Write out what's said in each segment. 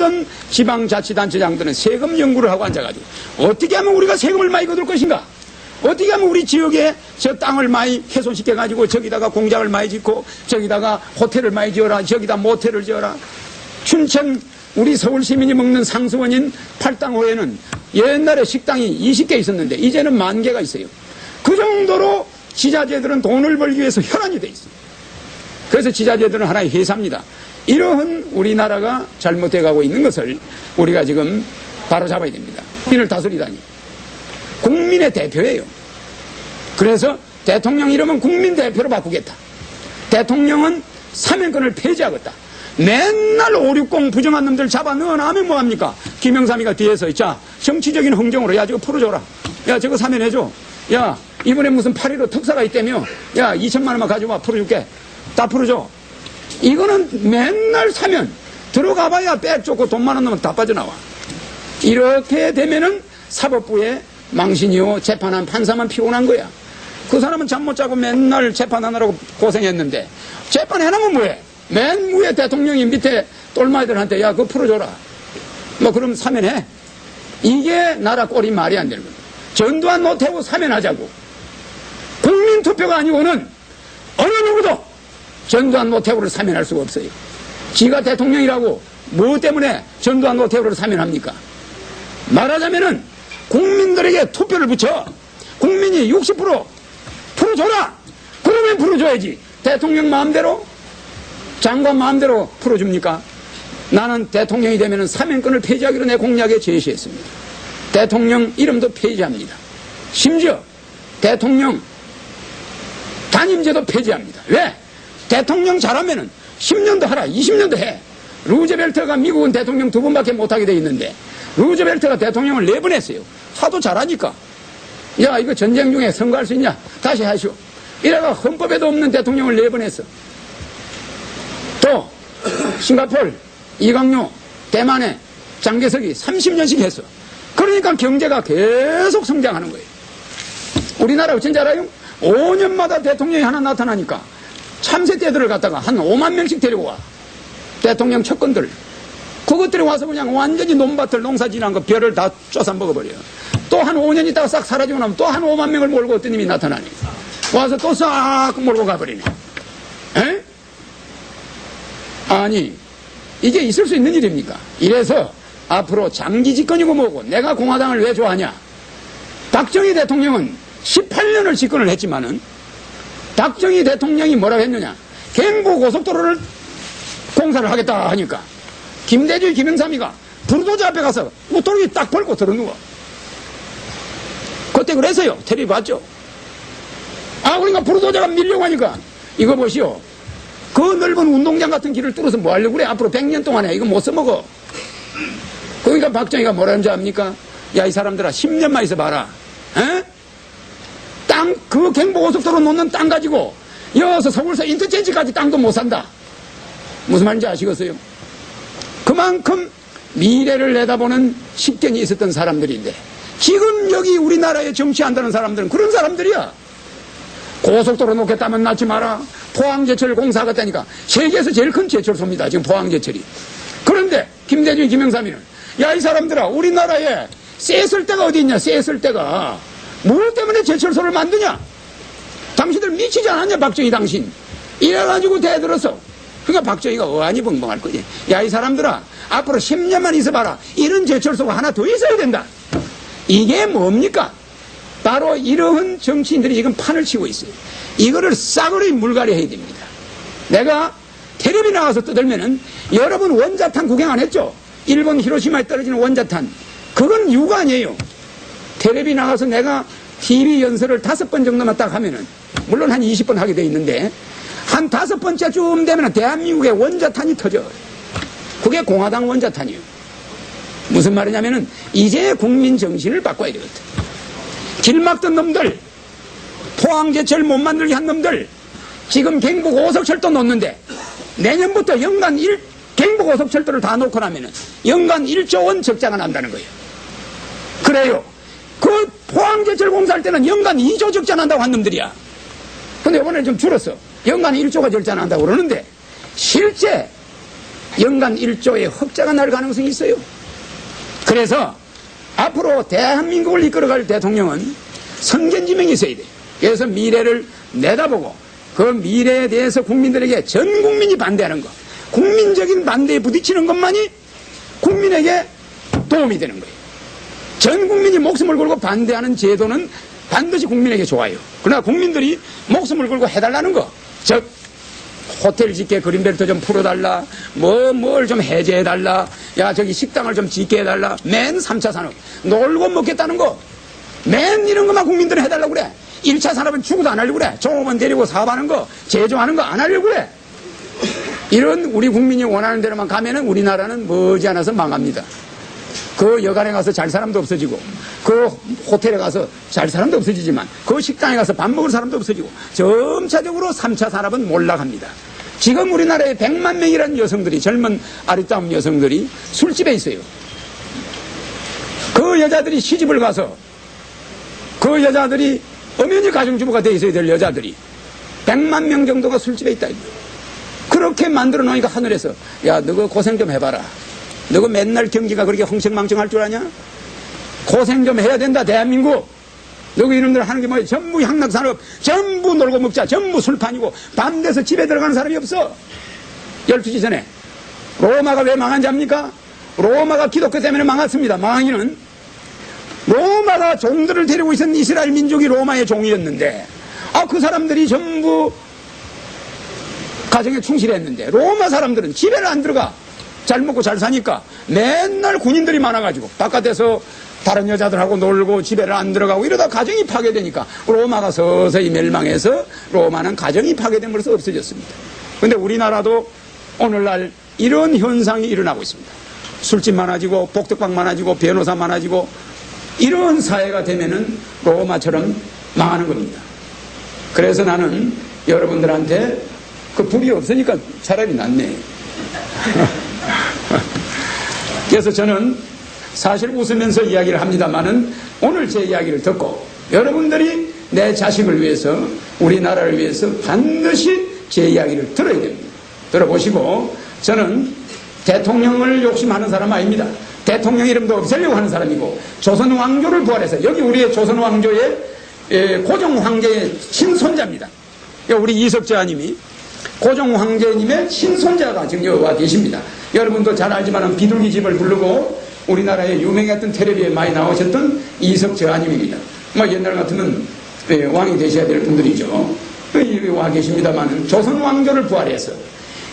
모든 지방자치단체장들은 세금 연구를 하고 앉아가지고 어떻게 하면 우리가 세금을 많이 거둘 것인가, 어떻게 하면 우리 지역에 저 땅을 많이 훼손시켜가지고 저기다가 공장을 많이 짓고 저기다가 호텔을 많이 지어라, 저기다 모텔을 지어라. 춘천 우리 서울 시민이 먹는 상수원인 팔당호에는 옛날에 식당이 20개 있었는데 이제는 10,000개가 있어요. 그 정도로 지자체들은 돈을 벌기 위해서 혈안이 돼 있어요. 그래서 지자체들은 하나의 회사입니다. 이러한 우리나라가 잘못돼 가고 있는 것을 우리가 지금 바로 잡아야 됩니다. 국민을 다스리다니. 국민의 대표예요. 그래서 대통령 이름은 국민 대표로 바꾸겠다. 대통령은 사면권을 폐지하겠다. 맨날 560 부정한 놈들 잡아 넣어놔면 뭐합니까? 김영삼이가 뒤에서 자 정치적인 흥정으로 야 저거 풀어줘라. 야 저거 사면해줘. 야 이번에 무슨 8.15 특사가 있다며. 야 2천만 원만 가져와 풀어줄게. 다 풀어줘. 이거는 맨날 사면 들어가봐야 빼쫓고 돈 많은 놈은 다 빠져나와. 이렇게 되면은 사법부에 망신이요 재판한 판사만 피곤한 거야. 그 사람은 잠 못 자고 맨날 재판하느라고 고생했는데 재판해놓으면 뭐해? 맨 위에 대통령이 밑에 똘마이들한테 야 그거 풀어줘라. 뭐 그럼 사면해. 이게 나라 꼴이 말이 안 되는 거야. 전두환 노태우 사면하자고. 국민투표가 아니고는 어느 누구도 전두환 노태우를 사면할 수가 없어요. 지가 대통령이라고 뭐 때문에 전두환 노태우를 사면합니까? 말하자면은 국민들에게 투표를 붙여 국민이 60% 풀어줘라. 그러면 풀어줘야지. 대통령 마음대로 장관 마음대로 풀어줍니까? 나는 대통령이 되면 사면권을 폐지하기로 내 공약에 제시했습니다. 대통령 이름도 폐지합니다. 심지어 대통령 단임제도 폐지합니다. 왜? 대통령 잘하면은 10년도 하라, 20년도 해. 루즈벨트가 미국은 대통령 2번밖에 못하게 돼 있는데 루즈벨트가 대통령을 4번 했어요. 하도 잘하니까. 야 이거 전쟁 중에 선거할 수 있냐? 다시 하시오. 이래가 헌법에도 없는 대통령을 4번 했어. 또 싱가포르, 이강요, 대만에 장개석이 30년씩 했어. 그러니까 경제가 계속 성장하는 거예요. 우리나라 어쩐지 알아요? 5년마다 대통령이 하나 나타나니까 참새떼들을 갖다가 한 5만 명씩 데리고 와. 대통령 척건들. 그것들이 와서 그냥 완전히 논밭을 농사지난 거 별을 다 쪼사 먹어버려요. 또 한 5년 있다가 싹 사라지고 나면 또 한 5만 명을 몰고 어떤 놈이 나타나니. 와서 또 싹 몰고 가버리네. 에? 아니 이게 있을 수 있는 일입니까? 이래서 앞으로 장기 집권이고 뭐고 내가 공화당을 왜 좋아하냐? 박정희 대통령은 18년을 집권을 했지만은 박정희 대통령이 뭐라고 했느냐? 경부고속도로를 공사를 하겠다 하니까 김대중, 김영삼이가 불도저 앞에 가서 우토리 딱 벌고 들어누워. 그때 그래서요. 텔레비 봤죠? 아 그러니까 불도저가 밀려고 하니까 이거 보시오. 그 넓은 운동장 같은 길을 뚫어서 뭐 하려고 그래? 앞으로 100년 동안에 이거 못 써먹어. 그러니까 박정희가 뭐라는 줄 압니까? 야 이 사람들아 10년만 있어봐라. 에? 땅, 그 경부고속도로 놓는 땅 가지고 여기서 서울서 인터체인지까지 땅도 못 산다. 무슨 말인지 아시겠어요? 그만큼 미래를 내다보는 식견이 있었던 사람들인데 지금 여기 우리나라에 정치한다는 사람들은 그런 사람들이야. 고속도로 놓겠다면 낳지 마라. 포항제철 공사하겠다니까 세계에서 제일 큰 제철소입니다. 지금 포항제철이. 그런데 김대중, 김영삼이는 야 이 사람들아 우리나라에 쎄쓸 데가 어디 있냐? 쎄쓸 데가 뭐 때문에 제철소를 만드냐? 당신들 미치지 않았냐? 박정희 당신. 이래가지고 대들어서 그러니까 박정희가 어안이 벙벙할 거지. 야 이 사람들아 앞으로 10년만 있어봐라. 이런 제철소가 하나 더 있어야 된다. 이게 뭡니까? 바로 이러한 정치인들이 지금 판을 치고 있어요. 이거를 싸그리 물갈이 해야 됩니다. 내가 텔레비 나가서 떠들면은 여러분 원자탄 구경 안 했죠? 일본 히로시마에 떨어지는 원자탄. 그건 유가 아니에요. 텔레비 나가서 내가 TV 연설을 5번 정도만 딱 하면은 물론 한 20번 하게 돼 있는데 한 5번째쯤 되면은 대한민국의 원자탄이 터져. 그게 공화당 원자탄이에요. 무슨 말이냐면은 이제 국민 정신을 바꿔야 되거든. 길 막던 놈들, 포항제철 못 만들게 한 놈들, 지금 경부고속철도 놓는데 내년부터 연간 경부고속철도를 다 놓고 나면은 연간 1조 원 적자가 난다는 거예요. 그래요. 그 포항제철 공사할 때는 연간 2조 적자 난다고 한 놈들이야. 근데 이번에 좀 줄었어. 연간 1조가 적자 난다고 그러는데 실제 연간 1조의 흑자가 날 가능성이 있어요. 그래서 앞으로 대한민국을 이끌어갈 대통령은 선견지명이 있어야 돼. 그래서 미래를 내다보고 그 미래에 대해서 국민들에게 전 국민이 반대하는 것, 국민적인 반대에 부딪히는 것만이 국민에게 도움이 되는 거예요. 전 국민이 목숨을 걸고 반대하는 제도는 반드시 국민에게 좋아요. 그러나 국민들이 목숨을 걸고 해달라는 거, 즉 호텔 짓게 그린벨트 좀 풀어달라, 뭘 좀 해제해달라, 야 저기 식당을 좀 짓게 해달라, 맨 3차 산업 놀고 먹겠다는 거, 맨 이런 것만 국민들은 해달라고 그래. 1차 산업은 죽어도 안 하려고 그래. 종업원 데리고 사업하는 거, 제조하는 거 안 하려고 그래. 이런 우리 국민이 원하는 대로만 가면은 우리나라는 머지않아서 망합니다. 그 여관에 가서 잘 사람도 없어지고, 그 호텔에 가서 잘 사람도 없어지지만, 그 식당에 가서 밥 먹을 사람도 없어지고, 점차적으로 3차 산업은 몰락합니다. 지금 우리나라에 100만 명이라는 여성들이, 젊은 아리따운 여성들이 술집에 있어요. 그 여자들이 시집을 가서, 그 여자들이 엄연히 가정주부가 돼 있어야 될 여자들이 100만 명 정도가 술집에 있다. 그렇게 만들어 놓으니까 하늘에서, 야, 너가 고생 좀 해봐라. 너가 맨날 경기가 그렇게 흥청망청할 줄 아냐? 고생 좀 해야 된다, 대한민국. 너가 이놈들 하는 게 뭐야? 전부 향락산업, 전부 놀고 먹자, 전부 술판이고, 밤 돼서 집에 들어가는 사람이 없어. 12시 전에. 로마가 왜 망한지 압니까? 로마가 기독교 때문에 망했습니다. 망하기는. 로마가 종들을 데리고 있었던 이스라엘 민족이 로마의 종이었는데, 그 사람들이 전부 가정에 충실했는데, 로마 사람들은 집에를 안 들어가. 잘 먹고 잘 사니까 맨날 군인들이 많아가지고 바깥에서 다른 여자들하고 놀고 집에를 안 들어가고 이러다 가정이 파괴되니까 로마가 서서히 멸망해서 로마는 가정이 파괴됨으로써 없어졌습니다. 그런데 우리나라도 오늘날 이런 현상이 일어나고 있습니다. 술집 많아지고 복덕방 많아지고 변호사 많아지고 이런 사회가 되면은 로마처럼 망하는 겁니다. 그래서 나는 여러분들한테 그 불이 없으니까 차라리 낫네. 그래서 저는 사실 웃으면서 이야기를 합니다만은 오늘 제 이야기를 듣고 여러분들이 내 자식을 위해서 우리나라를 위해서 반드시 제 이야기를 들어야 됩니다. 들어보시고 저는 대통령을 욕심하는 사람 아닙니다. 대통령 이름도 없애려고 하는 사람이고 조선 왕조를 부활해서 여기 우리의 조선 왕조의 고종 황제의 친손자입니다. 우리 이석재아님이 고종 황제님의 친손자가 지금 여기 와 계십니다. 여러분도 잘 알지만 비둘기집을 부르고 우리나라에 유명했던 텔레비에 많이 나오셨던 이석재아님입니다. 옛날 같으면 왕이 되셔야 될 분들이죠. 여기 와 계십니다만 조선 왕조를 부활해서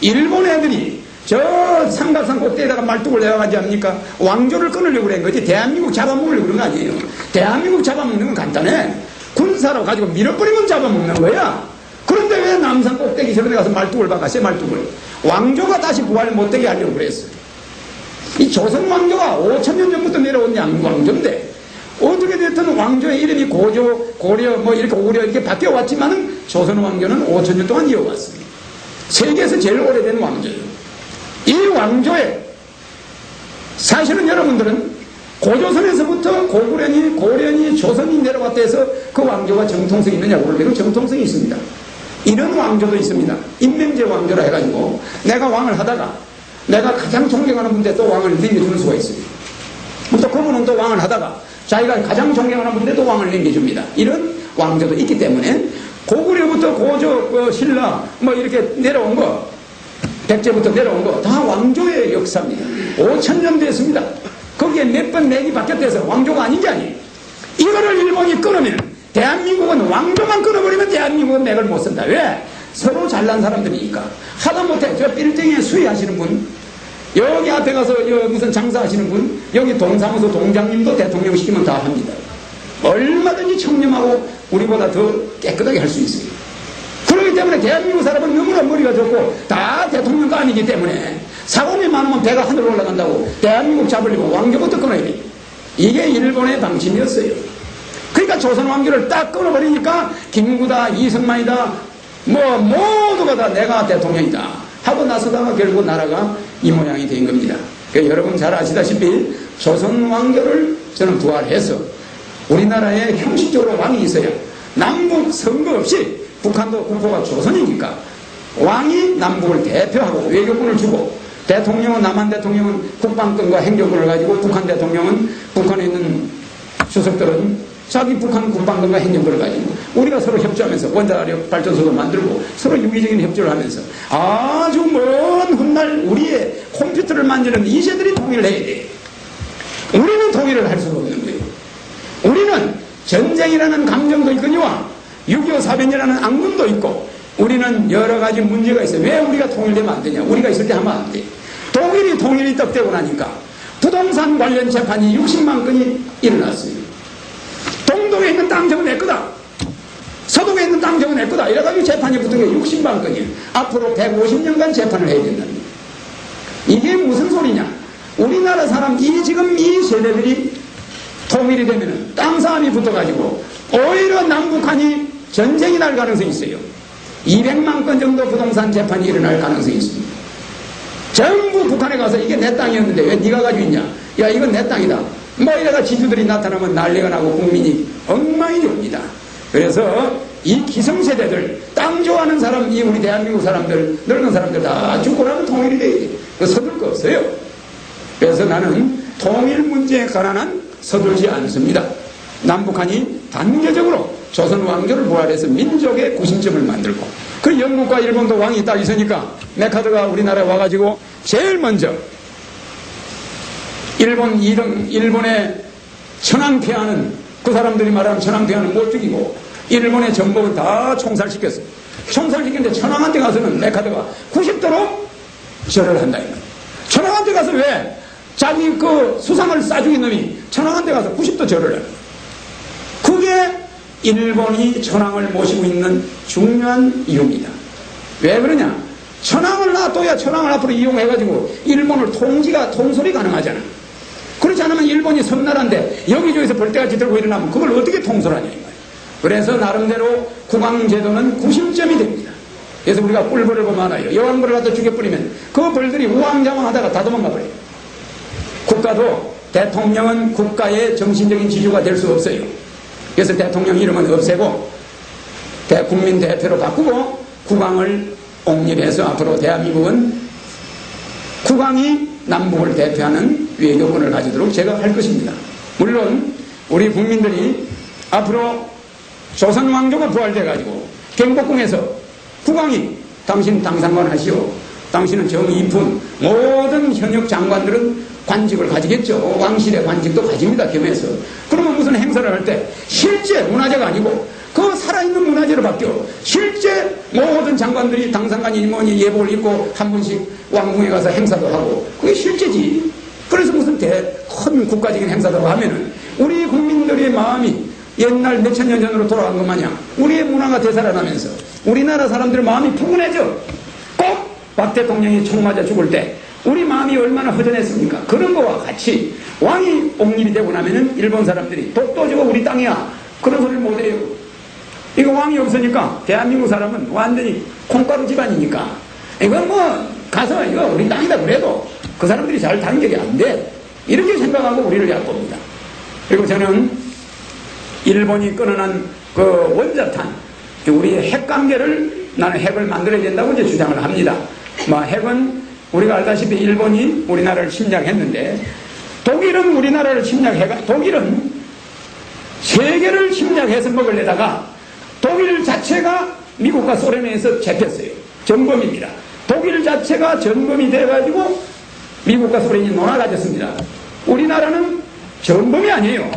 일본 애들이 저 삼각산 꼭대기에다가 말뚝을 내려가지 않습니까? 왕조를 끊으려고 그런 거지 대한민국 잡아먹으려고 그런 거 아니에요. 대한민국 잡아먹는 건 간단해. 군사로 가지고 밀어버리면 잡아먹는 거야. 그런데 왜 남산 꼭대기 저런데 가서 말뚝을 박았어요? 말뚝을. 왕조가 다시 부활 못되게 하려고 그랬어요. 이 조선 왕조가 5,000년 전부터 내려온 왕조인데 어떻게 됐든 왕조의 이름이 고조, 고려, 이렇게 오려 이렇게 바뀌어왔지만은 조선 왕조는 5,000년 동안 이어왔어요. 세계에서 제일 오래된 왕조예요. 이 왕조에 사실은 여러분들은 고조선에서부터 고구려니 고려니 조선이 내려왔다 해서 그 왕조가 정통성이 있느냐고 그러면 정통성이 있습니다. 이런 왕조도 있습니다. 임명제 왕조라 해가지고 내가 왕을 하다가 내가 가장 존경하는 분한테 또 왕을 넘겨주는 수가 있습니다. 또 그분은 또 왕을 하다가 자기가 가장 존경하는 분한테 또 왕을 넘겨줍니다. 이런 왕조도 있기 때문에 고구려부터 고조, 신라 이렇게 내려온 거 백제부터 내려온 거 다 왕조의 역사입니다. 5,000년 됐습니다. 거기에 몇 번 맥이 바뀌었대서 왕조가 아닌 게 아니에요. 이거를 일본이 끊으면 대한민국은 왕조만 끊어버리면 대한민국은 맥을 못 쓴다. 왜? 서로 잘난 사람들이니까. 하다못해 저 빌딩에 수의하시는 분, 여기 앞에 가서 무슨 장사하시는 분, 여기 동사무소 동장님도 대통령 시키면 다 합니다. 얼마든지 청렴하고 우리보다 더 깨끗하게 할 수 있어요. 그렇기 때문에 대한민국 사람은 너무나 머리가 좋고 다 대통령가 아니기 때문에 사고이 많으면 배가 하늘로 올라간다고 대한민국 잡으려고 왕조부터 끊어야 돼요. 이게 일본의 방침이었어요. 그러니까 조선 왕조를 딱 끊어버리니까 김구다, 이승만이다, 모두가 다 내가 대통령이다 하고 나서다가 결국 나라가 이 모양이 된 겁니다. 그러니까 여러분 잘 아시다시피 조선 왕조를 저는 부활해서 우리나라에 형식적으로 왕이 있어야 남북 선거 없이 북한도 국호가 조선이니까 왕이 남북을 대표하고 외교권을 주고 대통령은, 남한 대통령은 국방권과 행정권을 가지고 북한 대통령은, 북한에 있는 주석들은 자기 북한 국방권과 행정권을 가지고 우리가 서로 협조하면서 원자력 발전소도 만들고 서로 유기적인 협조를 하면서 아주 먼 훗날 우리의 컴퓨터를 만드는 이세들이 통일을 해야 돼. 우리는 통일을 할 수가 없는 거예요. 우리는 전쟁이라는 감정도 있거니와 6.25 사변이라는 악문도 있고 우리는 여러 가지 문제가 있어요. 왜 우리가 통일되면 안 되냐? 우리가 있을 때 하면 안 돼. 독일이 통일이 딱 되고 나니까 부동산 관련 재판이 60만 건이 일어났어요. 동독에 있는 땅 저거 내 거다. 서독에 있는 땅 저거 내 거다. 이래가지고 재판이 붙은 게 60만 건이에요. 앞으로 150년간 재판을 해야 된다는 거예요. 이게 무슨 소리냐? 우리나라 사람, 지금 이 세대들이 통일이 되면은 땅 싸움이 붙어가지고 오히려 남북한이 전쟁이 날 가능성이 있어요. 200만 건 정도 부동산 재판이 일어날 가능성이 있습니다. 전부 북한에 가서 이게 내 땅이었는데 왜 네가 가지고 있냐? 야, 이건 내 땅이다. 뭐 이래가 지주들이 나타나면 난리가 나고 국민이 엉망이 됩니다. 그래서 이 기성세대들, 땅 좋아하는 사람, 이 우리 대한민국 사람들, 늙은 사람들 다 죽고 나면 통일이 돼야 돼. 서둘 거 없어요. 그래서 나는 통일 문제에 관한 서둘지 않습니다. 남북한이 단계적으로 조선 왕조를 부활해서 민족의 구심점을 만들고, 그 영국과 일본도 왕이 딱 있으니까 메카드가 우리나라에 와가지고 제일 먼저 일본의 천황폐하는, 그 사람들이 말하는 천황폐하는 못 죽이고 일본의 전복을 다 총살시켰어요. 총살시켰는데 천황한테 가서는 메카드가 90도로 절을 한다. 천황한테 가서 왜 자기 그 수상을 싸죽인 놈이 천황한테 가서 90도 절을 해요. 그게 일본이 천황을 모시고 있는 중요한 이유입니다. 왜 그러냐? 천황을 놔둬야 천황을 앞으로 이용해가지고 일본을 통솔이 가능하잖아. 그렇지 않으면 일본이 섬나라인데 여기저기서 벌떼같이 들고 일어나면 그걸 어떻게 통솔하냐 이거예요. 그래서 나름대로 국왕제도는 구심점이 됩니다. 그래서 우리가 꿀벌을 보면 알아요. 여왕벌을 갖다 죽여버리면 그 벌들이 우왕좌왕하다가 다 도망가 버려요. 국가도, 대통령은 국가의 정신적인 지주가 될 수 없어요. 그래서 대통령 이름은 없애고 국민 대표로 바꾸고 국왕을 옹립해서 앞으로 대한민국은 국왕이 남북을 대표하는 외교권을 가지도록 제가 할 것입니다. 물론 우리 국민들이 앞으로 조선 왕조가 부활돼가지고 경복궁에서 국왕이 당신 당상관 하시오, 당신은 정이품, 모든 현역 장관들은 관직을 가지겠죠. 왕실의 관직도 가집니다. 겸해서. 그러면 무슨 행사를 할 때 실제 문화재가 아니고 그 살아있는 문화재로 바뀌어 실제 모든 장관들이 당상관이 뭐니 예복을 입고 한 번씩 왕궁에 가서 행사도 하고 그게 실제지. 그래서 무슨 큰 국가적인 행사도 하면은 우리 국민들의 마음이 옛날 몇천 년 전으로 돌아간 것 마냥 우리의 문화가 되살아나면서 우리나라 사람들의 마음이 푸근해져. 꼭 박 대통령이 총 맞아 죽을 때 우리 마음이 얼마나 허전했습니까? 그런 거와 같이 왕이 옹립이 되고 나면은 일본 사람들이 독도 저거 우리 땅이야. 그런 소리를 못해요. 이거 왕이 없으니까 대한민국 사람은 완전히 콩가루 집안이니까 이건 뭐 가서 이거 우리 땅이다 그래도 그 사람들이 잘 단결이 안 돼. 이렇게 생각하고 우리를 얕봅니다. 그리고 저는 일본이 끊어난 그 원자탄, 우리의 핵 관계를 나는 핵을 만들어야 된다고 이제 주장을 합니다. 뭐 핵은 우리가 알다시피 일본이 우리나라를 침략했는데 독일은 우리나라를 침략해가 독일은 세계를 침략해서 먹으려다가 독일 자체가 미국과 소련에 의해서 잡혔어요. 전범입니다. 독일 자체가 전범이 돼가지고 미국과 소련이 놀아가졌습니다. 우리나라는 전범이 아니에요.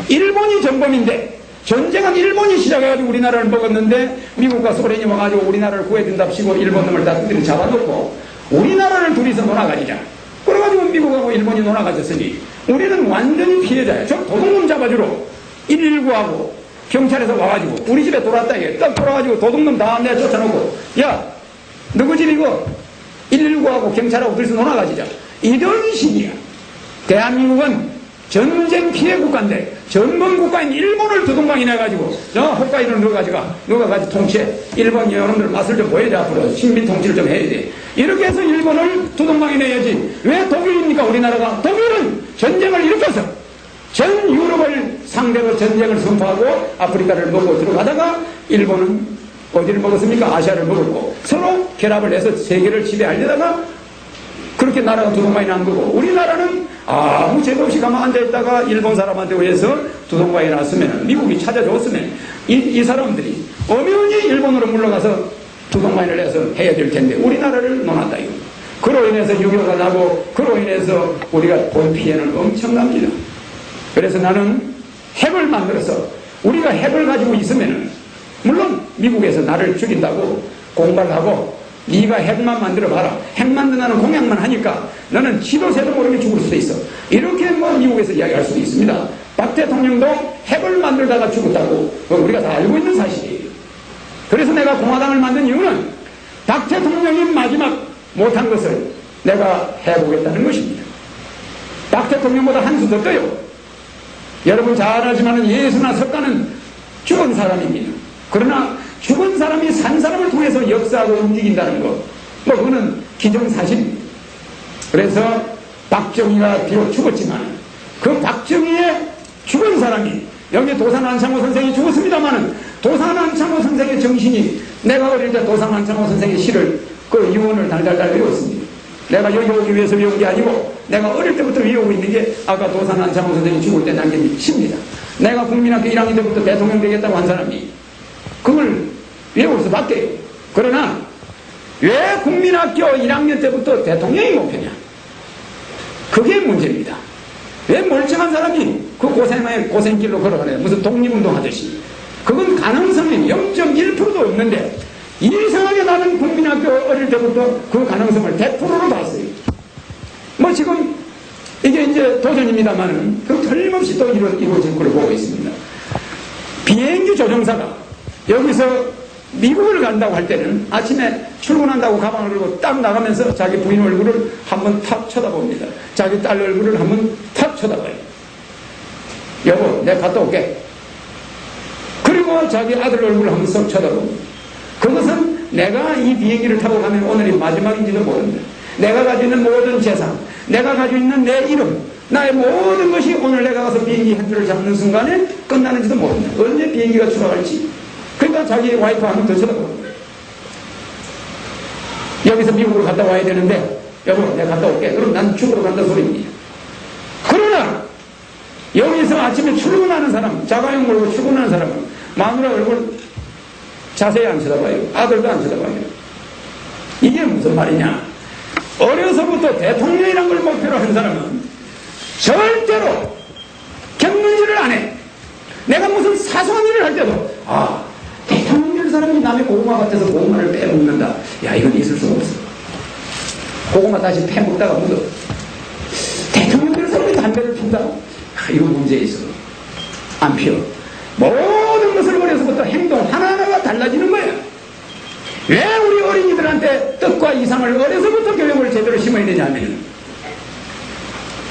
일본이 전범인데 전쟁은 일본이 시작해가지고 우리나라를 먹었는데 미국과 소련이 와가지고 우리나라를 구해준답시고 일본 놈을 다 잡아놓고 우리나라를 둘이서 놀아가지자. 그래가지고 미국하고 일본이 놀아가졌으니 우리는 완전히 피해자야. 저 도둑놈 잡아주러 119하고 경찰에서 와가지고 우리 집에 돌아왔다 이게 딱 돌아가지고 도둑놈 다 내가 쫓아놓고 야 누구 집 이거 119하고 경찰하고 둘이서 놀아가지자. 이런 식이야. 대한민국은 전쟁 피해 국가인데 전범 국가인 일본을 두둥강이 내가지고 홋카이도를 누가 가지 통치해. 일본 여러분들 맛을 좀 보여야 돼. 앞으로 식민 통치를 좀 해야 돼. 이렇게 해서 일본을 두둥강이 내야지. 왜 독일입니까? 우리나라가. 독일은 전쟁을 일으켜서 전 유럽을 상대로 전쟁을 선포하고 아프리카를 먹고 들어가다가 일본은 어디를 먹었습니까? 아시아를 먹었고 서로 결합을 해서 세계를 지배하려다가 그렇게 나라가 두동강이 난 거고, 우리나라는 아무 죄도 없이 가만 앉아있다가 일본 사람한테 의해서 두동강이 났으면, 미국이 찾아줬으면 이 사람들이 엄연히 일본으로 물러가서 두동강을 내서 해야 될 텐데 우리나라를 놓았다 이거. 그로 인해서 6.25가 나고 그로 인해서 우리가 본 피해는 엄청납니다. 그래서 나는 핵을 만들어서 우리가 핵을 가지고 있으면은 물론 미국에서 나를 죽인다고 공발을 하고 네가 핵만 만들어봐라. 핵 만든다는 공약만 하니까 너는 지도새도 모르게 죽을 수도 있어. 이렇게 뭐 미국에서 이야기할 수도 있습니다. 박 대통령도 핵을 만들다가 죽었다고 우리가 다 알고 있는 사실이에요. 그래서 내가 공화당을 만든 이유는 박 대통령이 마지막 못한 것을 내가 해보겠다는 것입니다. 박 대통령보다 한 수 더 떠요. 여러분 잘 알지만 예수나 석가는 죽은 사람입니다. 그러나 죽은 사람이 산 사람을 통해서 역사하고 움직인다는 것, 뭐 그거는 기정사실입니다. 그래서 박정희가 비록 죽었지만 그 박정희의 죽은 사람이, 여기 도산 안창호 선생이 죽었습니다마는 도산 안창호 선생의 정신이, 내가 어릴 때 도산 안창호 선생의 시를 그 유언을 달달달 외웠습니다. 내가 여기 오기 위해서 외운 게 아니고 내가 어릴 때부터 외우고 있는 게 아까 도산 안창호 선생이 죽을 때 남긴 시입니다. 내가 국민학교 1학년 때부터 대통령 되겠다고 한 사람이 그걸 외울 수밖에. 그러나 왜 국민학교 1학년 때부터 대통령이 목표냐? 그게 문제입니다. 왜 멀쩡한 사람이 그 고생길로 걸어가냐? 무슨 독립운동 하듯이. 그건 가능성이 0.1%도 없는데 이상하게 나는 국민학교 어릴 때부터 그 가능성을 100%로 봤어요. 뭐 지금 이게 이제 도전입니다만은 그 틀림없이 또 이루어질 걸 보고 있습니다. 비행기 조종사가 여기서 미국을 간다고 할 때는 아침에 출근한다고 가방을 들고 딱 나가면서 자기 부인 얼굴을 한번 탁 쳐다봅니다. 자기 딸 얼굴을 한번 탁 쳐다봐요. 여보, 내가 갔다 올게. 그리고 자기 아들 얼굴을 한번 쏙 쳐다봅니다. 그것은 내가 이 비행기를 타고 가면 오늘이 마지막인지도 모른다. 내가 가지고 있는 모든 재산, 내가 가지고 있는 내 이름, 나의 모든 것이 오늘 내가 가서 비행기 핸들을 잡는 순간에 끝나는지도 모른다. 언제 비행기가 출항할지. 그러니까 자기 와이프 한번 더 쳐다보는 거예요. 여기서 미국으로 갔다 와야 되는데 여보 내가 갔다 올게. 그럼 난 죽으러 간다 소리입니다. 그러나 여기서 아침에 출근하는 사람, 자가용 몰고 출근하는 사람은 마누라 얼굴 자세히 안 쳐다봐요. 아들도 안 쳐다봐요. 이게 무슨 말이냐? 어려서부터 대통령이란 걸 목표로 한 사람은 절대로 경륜질을 안 해. 내가 무슨 사소한 일을 할 때도 대통령 될 사람이 남의 고구마 밭에서 고구마를 빼먹는다. 야 이건 있을 수가 없어. 고구마 다시 빼먹다가 묻어. 대통령 될 사람이 담배를 핀다. 이거 문제 있어. 안 피워. 모든 것을 어려서부터 행동 하나하나가 달라지는 거야. 왜 우리 어린이들한테 뜻과 이상을 어려서부터 교육을 제대로 심어야 되냐면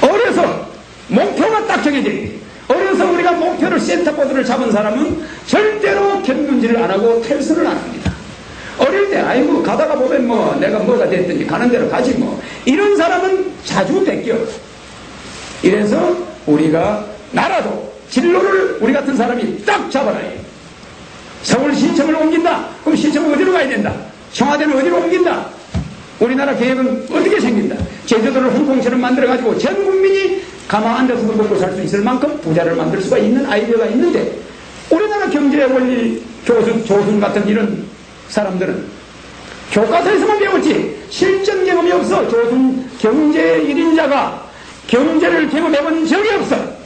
어려서 목표가 딱 정해져 있대. 어려서 우리가 목표를 센터보드를 잡은 사람은 절대로 경륜질을 안 하고 탈선을 안 합니다. 어릴 때 아이고 가다가 보면 뭐 내가 뭐가 됐든지 가는 대로 가지 뭐 이런 사람은 자주 뺏겨. 이래서 우리가 나라도 진로를 우리 같은 사람이 딱 잡아놔요. 서울시청을 옮긴다. 그럼 시청은 어디로 가야 된다? 청와대는 어디로 옮긴다? 우리나라 계획은 어떻게 생긴다? 제주도를 홍콩처럼 만들어가지고 전 국민이 가만 앉아서도 먹고 살 수 있을 만큼 부자를 만들 수가 있는 아이디어가 있는데 우리나라 경제 원리 조순 같은 이런 사람들은 교과서에서만 배웠지 실전 경험이 없어. 조순 경제 1인자가 경제를 경험해본 적이 없어.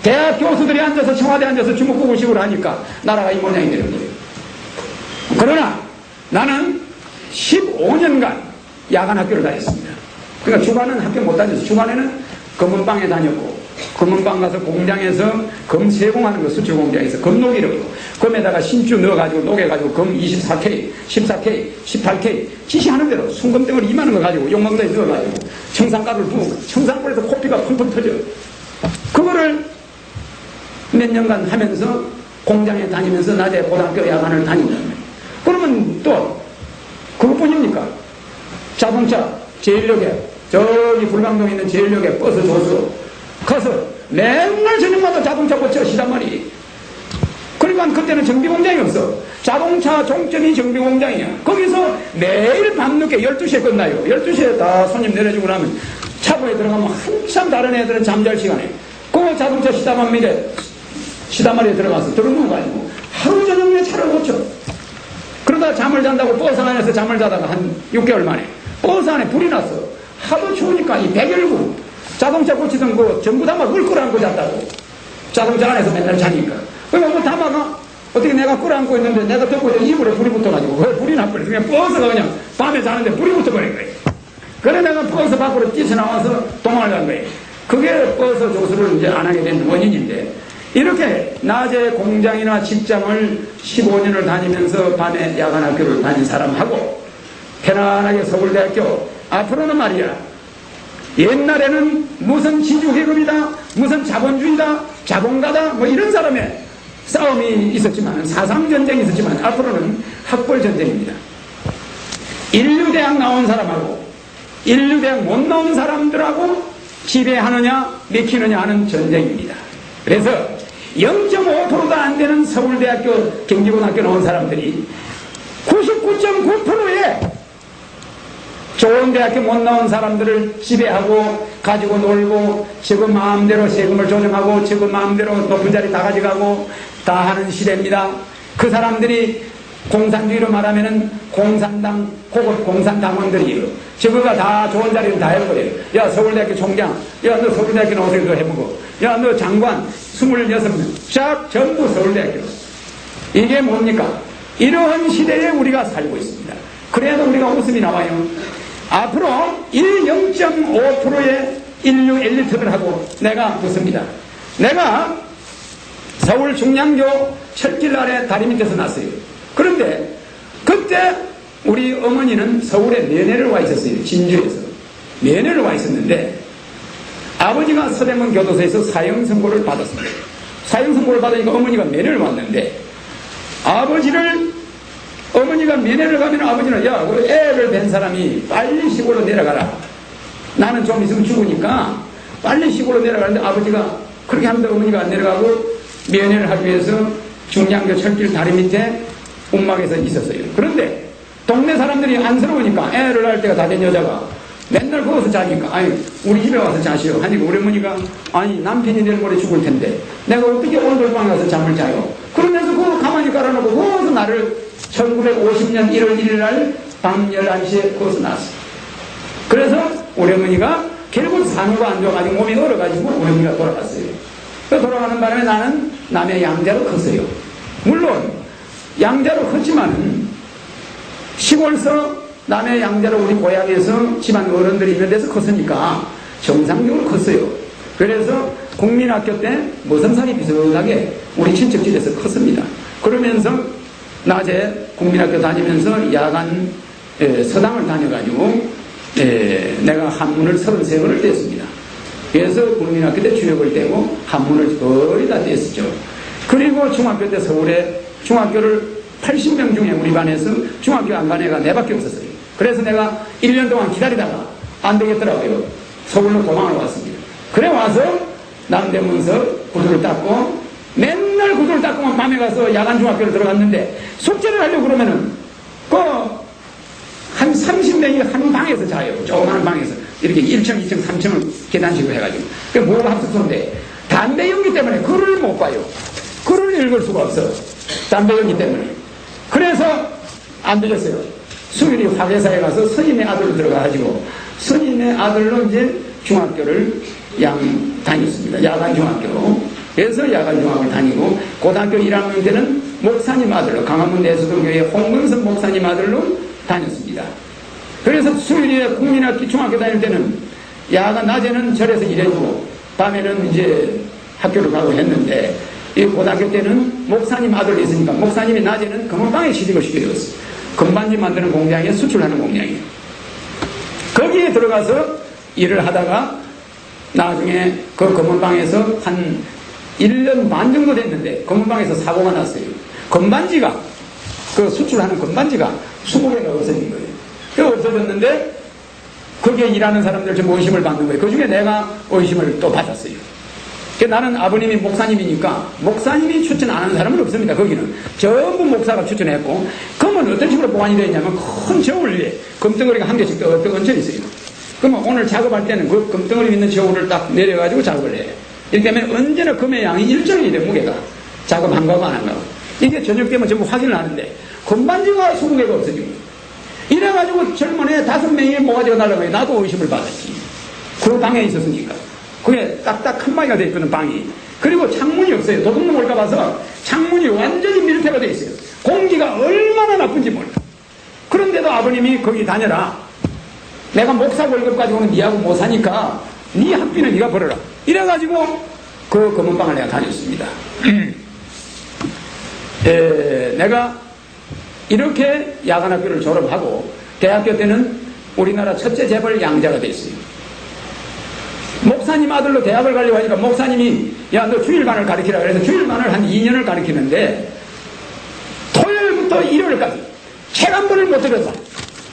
대학 교수들이 앉아서 청와대 앉아서 주먹구구식으로 하니까 나라가 이 모양이 되는 거예요. 그러나 나는 15년간 야간 학교를 다녔습니다. 그러니까 주간은 학교 못 다녔어. 주간에는 검은방에 다녔고 검은방 가서 공장에서 검 세공하는 거 수출 공장에서 검 녹이는 거 검에다가 신주 넣어가지고 녹여가지고 검 24K, 14K, 18K 지시하는 대로 순검덩어리 이만한 거 가지고 용망대에 넣어가지고 청산가루를 부으고 청산불에서 코피가 펑펑 터져. 그거를 몇 년간 하면서 공장에 다니면서 낮에 고등학교 야간을 다닌다는 거예요. 그러면 또 그것뿐입니까? 자동차 제일역에 저기 불광동에 있는 제일역에 버스 줘서 가서 맨날 저녁마다 자동차 고쳐 시단 말이. 그러니까 하여간 그때는 정비공장이 없어. 자동차 종점이 정비공장이야. 거기서 매일 밤늦게 12시에 끝나요. 12시에 다 손님 내려주고 나면 차고에 들어가면 한참 다른 애들은 잠잘 시간에 그 자동차 시다마리에 들어가서 들어놓은 거 아니고 하루 저녁에 차를 고쳐. 그러다 잠을 잔다고 버스 안에서 잠을 자다가 한 6개월 만에 버스 안에 불이 났어. 하도 추우니까 이 백열구 자동차 고치던 거 전부 다 막 물 끌어안고 잤다고. 자동차 안에서 맨날 자니까. 그러니까 그 다마가 어떻게 내가 끌어안고 있는데 내가 덮고 있는 이불에 불이 붙어가지고 왜 불이 나버려. 그냥 버스가 그냥 밤에 자는데 불이 붙어버린 거예요. 그래 내가 버스 밖으로 뛰쳐나와서 도망을 간 거예요. 그게 버스 조수를 이제 안 하게 된 원인인데, 이렇게 낮에 공장이나 직장을 15년을 다니면서 밤에 야간 학교를 다닌 사람하고 편안하게 서울대학교, 앞으로는 말이야, 옛날에는 무슨 지주회급이다, 무슨 자본주의다, 자본가다, 뭐 이런 사람의 싸움이 있었지만, 사상전쟁이 있었지만, 앞으로는 학벌전쟁입니다. 인류대학 나온 사람하고 인류대학 못 나온 사람들하고 지배하느냐 맥히느냐 하는 전쟁입니다. 그래서 0.5%도 안 되는 서울대학교 경기고등학교 나온 사람들이 99.9%의 좋은 대학교 못 나온 사람들을 지배하고 가지고 놀고 지금 마음대로 세금을 조정하고 지금 마음대로 높은 자리 다 가져가고 다 하는 시대입니다. 그 사람들이 공산주의로 말하면은 공산당 고급 공산당원들이에요. 저거가 다 좋은 자리를 다 해버려요. 야 서울대학교 총장, 야 너 서울대학교 나와서 그거 해보고, 야 너 장관 26명 쫙 전부 서울대학교. 이게 뭡니까? 이러한 시대에 우리가 살고 있습니다. 그래도 우리가 웃음이 나와요. 앞으로 0.5%의 인류 엘리트를 하고 내가 웃습니다. 내가 서울 중량교 철길 아래 다리 밑에서 났어요. 그런데 그때 우리 어머니는 서울에 면회를 와 있었어요. 진주에서 면회를 와 있었는데 아버지가 서대문 교도소에서 사형 선고를 받았습니다. 사형 선고를 받으니까 어머니가 면회를 왔는데, 어머니가 면회를 가면 아버지는, 야 우리 애를 뵌 사람이 빨리 시골로 내려가라, 나는 좀 있으면 죽으니까 빨리 시골로 내려가는데, 아버지가 그렇게 하는데 어머니가 안 내려가고 면회를 하기 위해서 중량교 철길 다리 밑에 움막에서 있었어요. 그런데 동네 사람들이 안쓰러우니까, 애를 낳을 때가 다 된 여자가 맨날 거기서 자니까, 아니 우리 집에 와서 자시오 하니까 우리 어머니가, 아니 남편이 내일 모레 죽을 텐데 내가 어떻게 온돌방에 가서 잠을 자요. 그러면서 그거 가만히 깔아놓고 거기서 나를 1950년 1월 1일 날 밤 11시에 거기서 낳았어. 그래서 우리 어머니가 결국 산후가 안 좋아가지고 몸이 얼어가지고 우리 어머니가 돌아갔어요. 그 돌아가는 바람에 나는 남의 양자로 컸어요. 물론 양자로 컸지만은 시골서 남의 양자로 우리 고향에서 집안 어른들이 있는 데서 컸으니까 정상적으로 컸어요. 그래서 국민학교 때 머슴살이 비슷하게 우리 친척집에서 컸습니다. 그러면서 낮에 국민학교 다니면서 야간 서당을 다녀가지고 내가 한문을 33번을 뗐습니다. 그래서 국민학교 때 주역을 떼고 한문을 거의 다 뗐었죠. 그리고 중학교 때 서울에 중학교를 80명 중에 우리 반에서 중학교 안 간 애가 4밖에 없었어요. 그래서 내가 1년 동안 기다리다가 안 되겠더라고요. 서울로 도망을 왔습니다. 그래 와서 남대문서 구두를 닦고, 맨날 구두를 닦고만 밤에 가서 야간 중학교를 들어갔는데, 숙제를 하려고 그러면은 한 30명이 한 방에서 자요. 조그마한 방에서 이렇게 1층, 2층, 3층을 계단식으로 해가지고. 그게 뭐가 합숙소인데 담배 연기 때문에 글을 못 봐요. 글을 읽을 수가 없어. 담배 연기 때문에. 그래서 안 되겠어요. 수일이 화계사에 가서 스님의 아들로 들어가가지고 스님의 아들로 이제 중학교를 다녔습니다. 야간 중학교로. 그래서 야간 중학을 다니고, 고등학교 1학년 때는 목사님 아들로, 강화문 내수동교회 홍문선 목사님 아들로 다녔습니다. 그래서 수일에 국민학교 중학교 다닐 때는 야간 낮에는 절에서 일해주고 밤에는 이제 학교를 가고 했는데, 이 고등학교 때는 목사님 아들이 있으니까 목사님이 낮에는 금은방에 취직을 시켜줬어요. 금반지 만드는 공장에 수출하는 공장이에요. 거기에 들어가서 일을 하다가 나중에 그 금은방에서 한 1년 반 정도 됐는데 금은방에서 사고가 났어요. 금반지가, 그 수출하는 금반지가 20개가 없어진 거예요. 그 없어졌는데 거기에 일하는 사람들 전부 의심을 받는 거예요. 그 중에 내가 의심을 또 받았어요. 나는 아버님이 목사님이니까 목사님이 추천 안 하는 사람은 없습니다. 거기는 전부 목사가 추천했고, 그러면 어떤 식으로 보관이 되어 있냐면 큰 저울 위에 금덩어리가 한 개씩 얹혀 있어요. 그러면 오늘 작업할 때는 그 금덩어리 있는 저울을 딱 내려가지고 작업을 해요. 이렇기 때문에 언제나 금의 양이 일정이 돼, 무게가. 작업한 거고 안 한 거고. 이게 저녁 되면 전부 확인을 하는데 금반지가 20개가 없어지고, 이래가지고 젊은 애 5명이 모가지가 날라가요. 나도 의심을 받았지. 그 방에 있었으니까. 그게 딱딱 한 마리가 돼 있거든, 방이. 그리고 창문이 없어요. 도둑놈 올까 봐서 창문이 완전히 밀폐가 돼 있어요. 공기가 얼마나 나쁜지 몰라. 그런데도 아버님이 거기 다녀라. 내가 목사 월급 가지고는 니하고 못 사니까 니 학비는 니가 벌어라. 이래가지고 그 검은방을 내가 다녔습니다. 내가 이렇게 야간학교를 졸업하고 대학교 때는 우리나라 첫째 재벌 양자가 됐어요. 목사님 아들로 대학을 가려고 하니까 목사님이 야, 너 주일반을 가르치라 그래서 주일반을 한 2년을 가르치는데 토요일부터 일요일까지 책 한 번을 못 들어서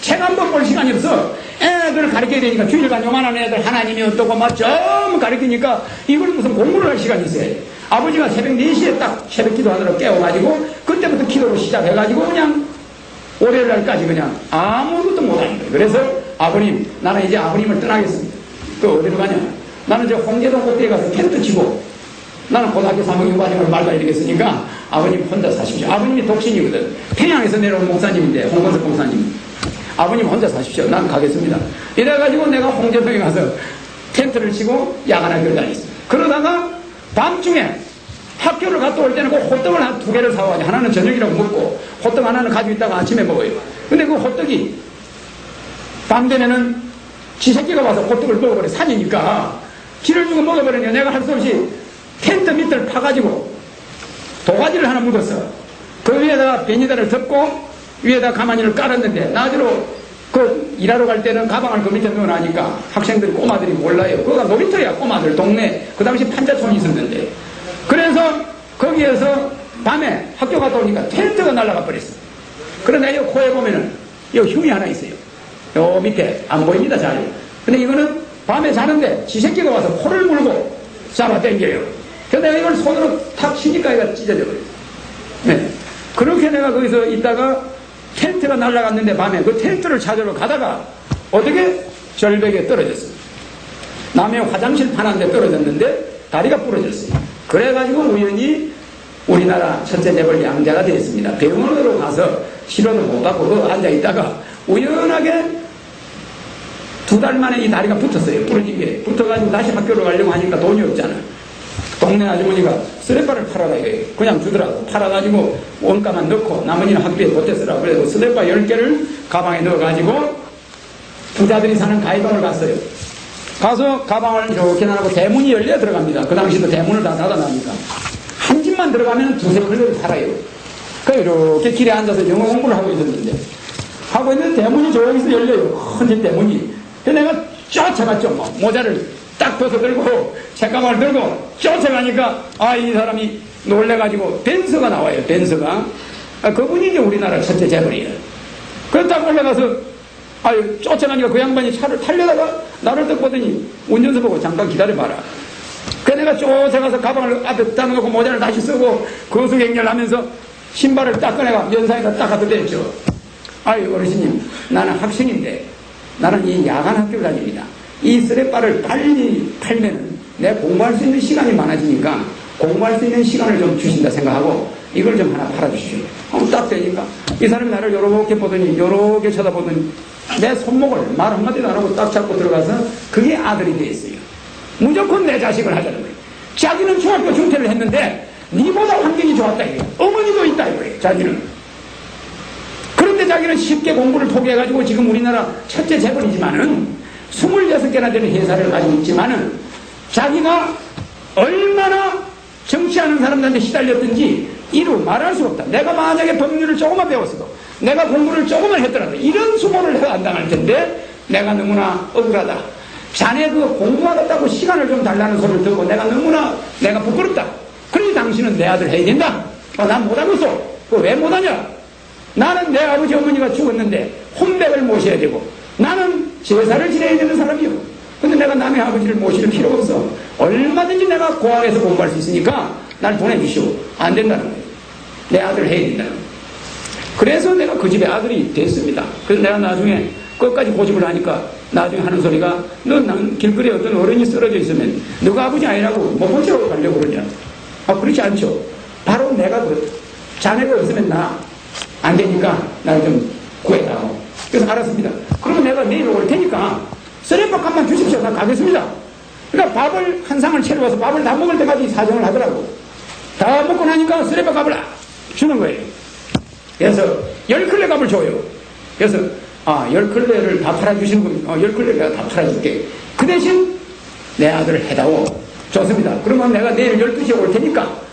책 한 번 볼 시간이 없어. 애들 가르쳐야 되니까 주일반 요만한 애들 하나님이 어떠고 막 좀 가르치니까 이걸 무슨 공부를 할 시간이 있어요. 아버지가 새벽 4시에 딱 새벽 기도하느라 깨워가지고 그때부터 기도로 시작해가지고 그냥 월요일날까지 그냥 아무것도 못하는 거예요. 그래서 아버님, 나는 이제 아버님을 떠나겠습니다. 그 어디로 가냐? 나는 저 홍제동 꼭대기 가서 텐트 치고 나는 고등학교 3학년 과정을 말살리겠으니까 아버님 혼자 사십시오. 아버님이 독신이거든. 평양에서 내려온 목사님인데, 홍건석 목사님. 아버님 혼자 사십시오. 난 가겠습니다. 이래가지고 내가 홍제동에 가서 텐트를 치고 야간학교를 다녔어요. 그러다가 밤중에 학교를 갔다 올 때는 그 호떡을 한 2개를 사와가지고 하나는 저녁이라고 먹고 호떡 하나는 가지고 있다가 아침에 먹어요. 근데 그 호떡이 밤 되면은 지 새끼가 와서 호떡을 먹어버려. 산이니까 기를 주고 먹어버리니까 내가 할 수 없이 텐트 밑을 파가지고 도가지를 하나 묻었어. 그 위에다가 베니다를 덮고 위에다 가마니를 깔았는데 나중으로 그 일하러 갈 때는 가방을 그 밑에 넣어놔니까 학생들 꼬마들이 몰라요. 그거가 놀이터야. 꼬마들 동네. 그 당시 판자촌이 있었는데, 그래서 거기에서 밤에 학교 갔다 오니까 텐트가 날아가 버렸어. 그런데 이 코에 보면은 이 흉이 하나 있어요. 요 밑에 안 보입니다, 잘. 근데 이거는 밤에 자는데 지 새끼가 와서 코를 물고 잡아 당겨요. 근데 이걸 손으로 탁 치니까 얘가 찢어져 버려요. 네. 그렇게 내가 거기서 있다가 텐트가 날아갔는데 밤에 그 텐트를 찾으러 가다가 어떻게 절벽에 떨어졌어요. 남의 화장실 판한데 떨어졌는데 다리가 부러졌어요. 그래가지고 우연히 우리나라 첫째 재벌 양자가 되었습니다. 병원으로 가서 치료를 못 받고 앉아있다가 우연하게 2달 만에 이 다리가 붙었어요. 부러진 게. 붙어가지고 다시 학교로 가려고 하니까 돈이 없잖아. 동네 아주머니가 쓰레빠를 팔아라 이거예요. 그냥 주더라고. 팔아가지고 원가만 넣고 나머지는 학비에 보태 쓰라고. 그래서 쓰레빠 10개를 가방에 넣어가지고 부자들이 사는 가이동을 갔어요. 가서 가방을 이렇게 놔놓고 대문이 열려 들어갑니다. 그 당시도 대문을 다 닫아놔니까 한 집만 들어가면 2-3클럽이 살아요. 그래서 이렇게 길에 앉아서 영어 공부를 하고 있었는데 대문이 저기서 열려요. 큰 집 대문이. 그래서 내가 쫓아갔죠. 모자를 딱 벗어들고 책가방을 들고 쫓아가니까 이 사람이 놀래가지고 벤서가 나와요. 벤서가. 그분이 이제 우리나라 첫째 재벌이에요. 그래서 딱 올라가서 쫓아가니까 그 양반이 차를 타려다가 나를 딱 보더니 운전수 보고 잠깐 기다려봐라. 그래서 내가 쫓아가서 가방을 앞에 딱 놓고 모자를 다시 쓰고 거수경렬 하면서 신발을 딱 꺼내가 연상에다 딱 갖다 댔죠. 어르신님, 나는 학생인데 나는 이 야간 학교를 다닙니다. 이 쓰레빠를 빨리 팔면은 내 공부할 수 있는 시간이 많아지니까 공부할 수 있는 시간을 좀 주신다 생각하고 이걸 좀 하나 팔아주시오. 딱 되니까 이 사람이 나를 요렇게 보더니 요렇게 쳐다보더니 내 손목을 말 한마디도 안 하고 딱 잡고 들어가서 그게 아들이 됐어요. 무조건 내 자식을 하자는 거예요. 자기는 중학교 중퇴를 했는데 니보다 환경이 좋았다 이거예요. 어머니도 있다 이거예요. 자기는. 그런데 자기는 쉽게 공부를 포기해가지고 지금 우리나라 첫째 재벌이지만은 26개나 되는 회사를 가지고 있지만은 자기가 얼마나 정치하는 사람들한테 시달렸든지 이루 말할 수가 없다. 내가 만약에 법률을 조금만 배웠어도 내가 공부를 조금만 했더라도 이런 수모를 해야 안 당할 텐데 내가 너무나 억울하다. 자네 그 공부하겠다고 시간을 좀 달라는 소리를 듣고 내가 부끄럽다. 그러니 당신은 내 아들 해야 된다. 난 못하겠어. 왜 못하냐? 나는 내 아버지 어머니가 죽었는데 혼백을 모셔야 되고 나는 제사를 지내야 되는 사람이요. 근데 내가 남의 아버지를 모실 필요 없어. 얼마든지 내가 고아에서 공부할 수 있으니까 날 보내주시오. 안 된다는 거예요. 내 아들 해야 된다는 거예요. 그래서 내가 그 집의 아들이 됐습니다. 그래서 내가 나중에 끝까지 고집을 하니까 나중에 하는 소리가, 너 난 길거리에 어떤 어른이 쓰러져 있으면 너가 아버지 아니라고 못 모시러 가려고 그러냐. 아, 그렇지 않죠. 바로 내가 자네가 없으면 나 안 되니까 나를 좀 구해다오. 그래서 알았습니다. 그러면 내가 내일 올 테니까 쓰레밥 값만 주십시오. 나 가겠습니다. 그러니까 밥을 한 상을 채려와서 밥을 다 먹을 때까지 사정을 하더라고. 다 먹고 나니까 쓰레밥 값을 주는 거예요. 그래서 10클레 값을 줘요. 그래서 10클레를 다 팔아주시는 거, 10클레 내가 다 팔아줄게. 그 대신 내 아들을 해다오. 좋습니다. 그러면 내가 내일 12시에 올 테니까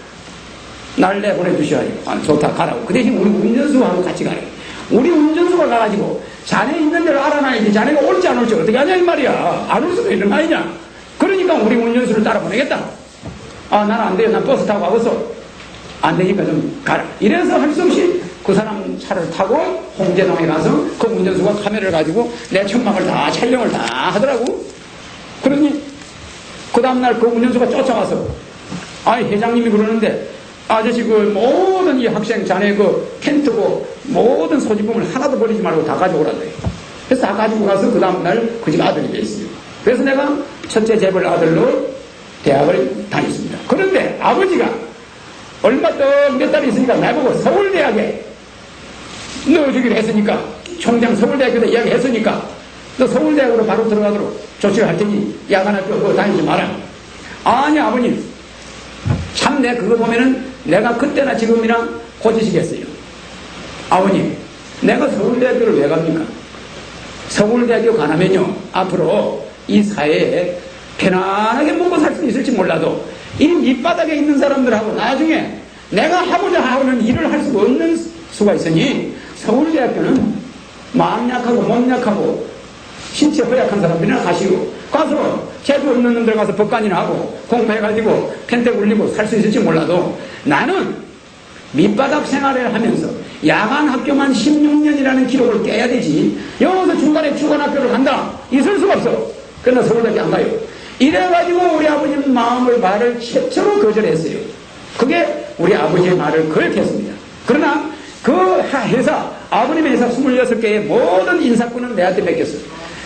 날 내보내주셔야죠. 좋다, 가라고. 그 대신 우리 운전수하고 같이 가래. 우리 운전수가 가가지고 자네 있는 데를 알아놔야지. 자네가 올지 안 올지 어떻게 하냐 이 말이야. 안 올 수도 있는 거 아니냐. 그러니까 우리 운전수를 따라 보내겠다. 나는 안 돼요. 난 버스 타고 가겠어. 안 되니까 좀 가라. 이래서 할 수 없이 그 사람 차를 타고 홍제동에 가서 그 운전수가 카메라를 가지고 내 천막을 다 촬영을 다 하더라고. 그러니 그 다음날 그 운전수가 쫓아와서 회장님이 그러는데 아저씨 그 모든 이 학생 자네 그 텐트고 모든 소지품을 하나도 버리지 말고 다 가져오라고요. 그래서 다 가지고 가서 그 다음날 그 집 아들이 됐어요. 그래서 내가 첫째 재벌 아들로 대학을 다녔습니다. 그런데 아버지가 얼마 몇 달 있으니까 나보고 서울대학에 넣어주기로 했으니까, 총장 서울대학교에 이야기했으니까 너 서울대학으로 바로 들어가도록 조치를 할 테니 야간학교 그거 다니지 마라. 아니 아버님, 참 내 그거 보면은 내가 그때나 지금이나 고치시겠어요. 아버님, 내가 서울대학교를 왜 갑니까? 서울대학교 가면요 앞으로 이 사회에 편안하게 먹고 살 수 있을지 몰라도 이 밑바닥에 있는 사람들하고 나중에 내가 하고자 하는 일을 할 수가 없는 수가 있으니 서울대학교는 마음 약하고 몸 약하고 신체 허약한 사람들이나 가시고 가서 재주 없는 놈들 가서 법관이나 하고 공부해가지고 펜대 굴리고 살 수 있을지 몰라도 나는 밑바닥 생활을 하면서 야간 학교만 16년이라는 기록을 깨야 되지 여기서 중간에 주간학교를 간다 있을 수가 없어. 그러나 서울대학교 안 가요. 이래가지고 우리 아버지는 말을 최초로 거절했어요. 그게 우리 아버지의 말을 거역했습니다. 그러나 그 회사, 아버님의 회사 26개의 모든 인사권은 내한테 맡겼어요.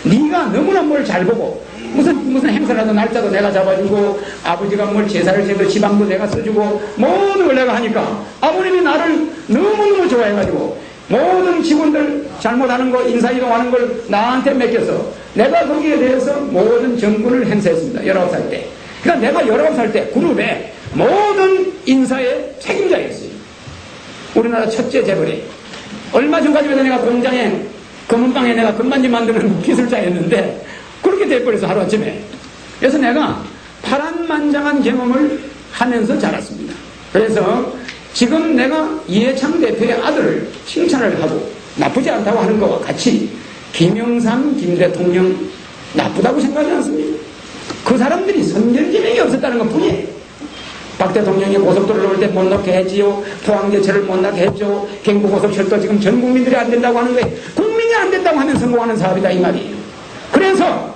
네가 너무나 뭘 잘 보고 무슨 행사라도 날짜도 내가 잡아주고 아버지가 뭘 제사를 지어도 지방도 내가 써주고 모든 걸 내가 하니까 아버님이 나를 너무너무 좋아해가지고 모든 직원들 잘못하는 거 인사이동하는 걸 나한테 맡겨서 내가 거기에 대해서 모든 정권을 행사했습니다. 19살 때. 그러니까 내가 19살 때 그룹의 모든 인사의 책임자였어요. 우리나라 첫째 재벌이. 얼마 전까지만 내가 공장에 검은방에 내가 금반지 만드는 기술자였는데 그렇게 돼버려서 하루아침에. 그래서 내가 파란만장한 경험을 하면서 자랐습니다. 그래서 지금 내가 이해창 대표의 아들을 칭찬을 하고 나쁘지 않다고 하는 것과 같이 김영삼, 김 대통령 나쁘다고 생각하지 않습니다. 그 사람들이 선결기명이 없었다는 것 뿐이에요. 박 대통령이 고속도로를 올 때 못 넣게 했지요. 포항제철을 못 나게 했죠. 경부고속철도 지금 전 국민들이 안 된다고 하는 거예요. 국민이 안 된다고 하면 성공하는 사업이다 이 말이에요. 그래서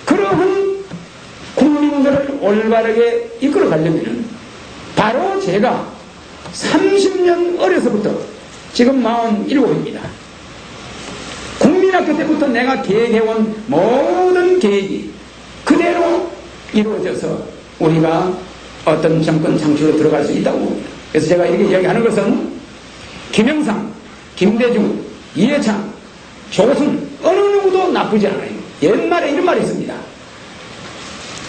그러한 국민들을 올바르게 이끌어 가려면 바로 제가 30년 어려서부터 지금 47입니다. 국민학교 때부터 내가 계획해온 모든 계획이 그대로 이루어져서 우리가 어떤 정권 창출로 들어갈 수 있다고 봅니다. 그래서 제가 이렇게 이야기하는 것은 김영삼, 김대중, 이해창, 조선 어느 누구도 나쁘지 않아요. 옛말에 이런 말이 있습니다.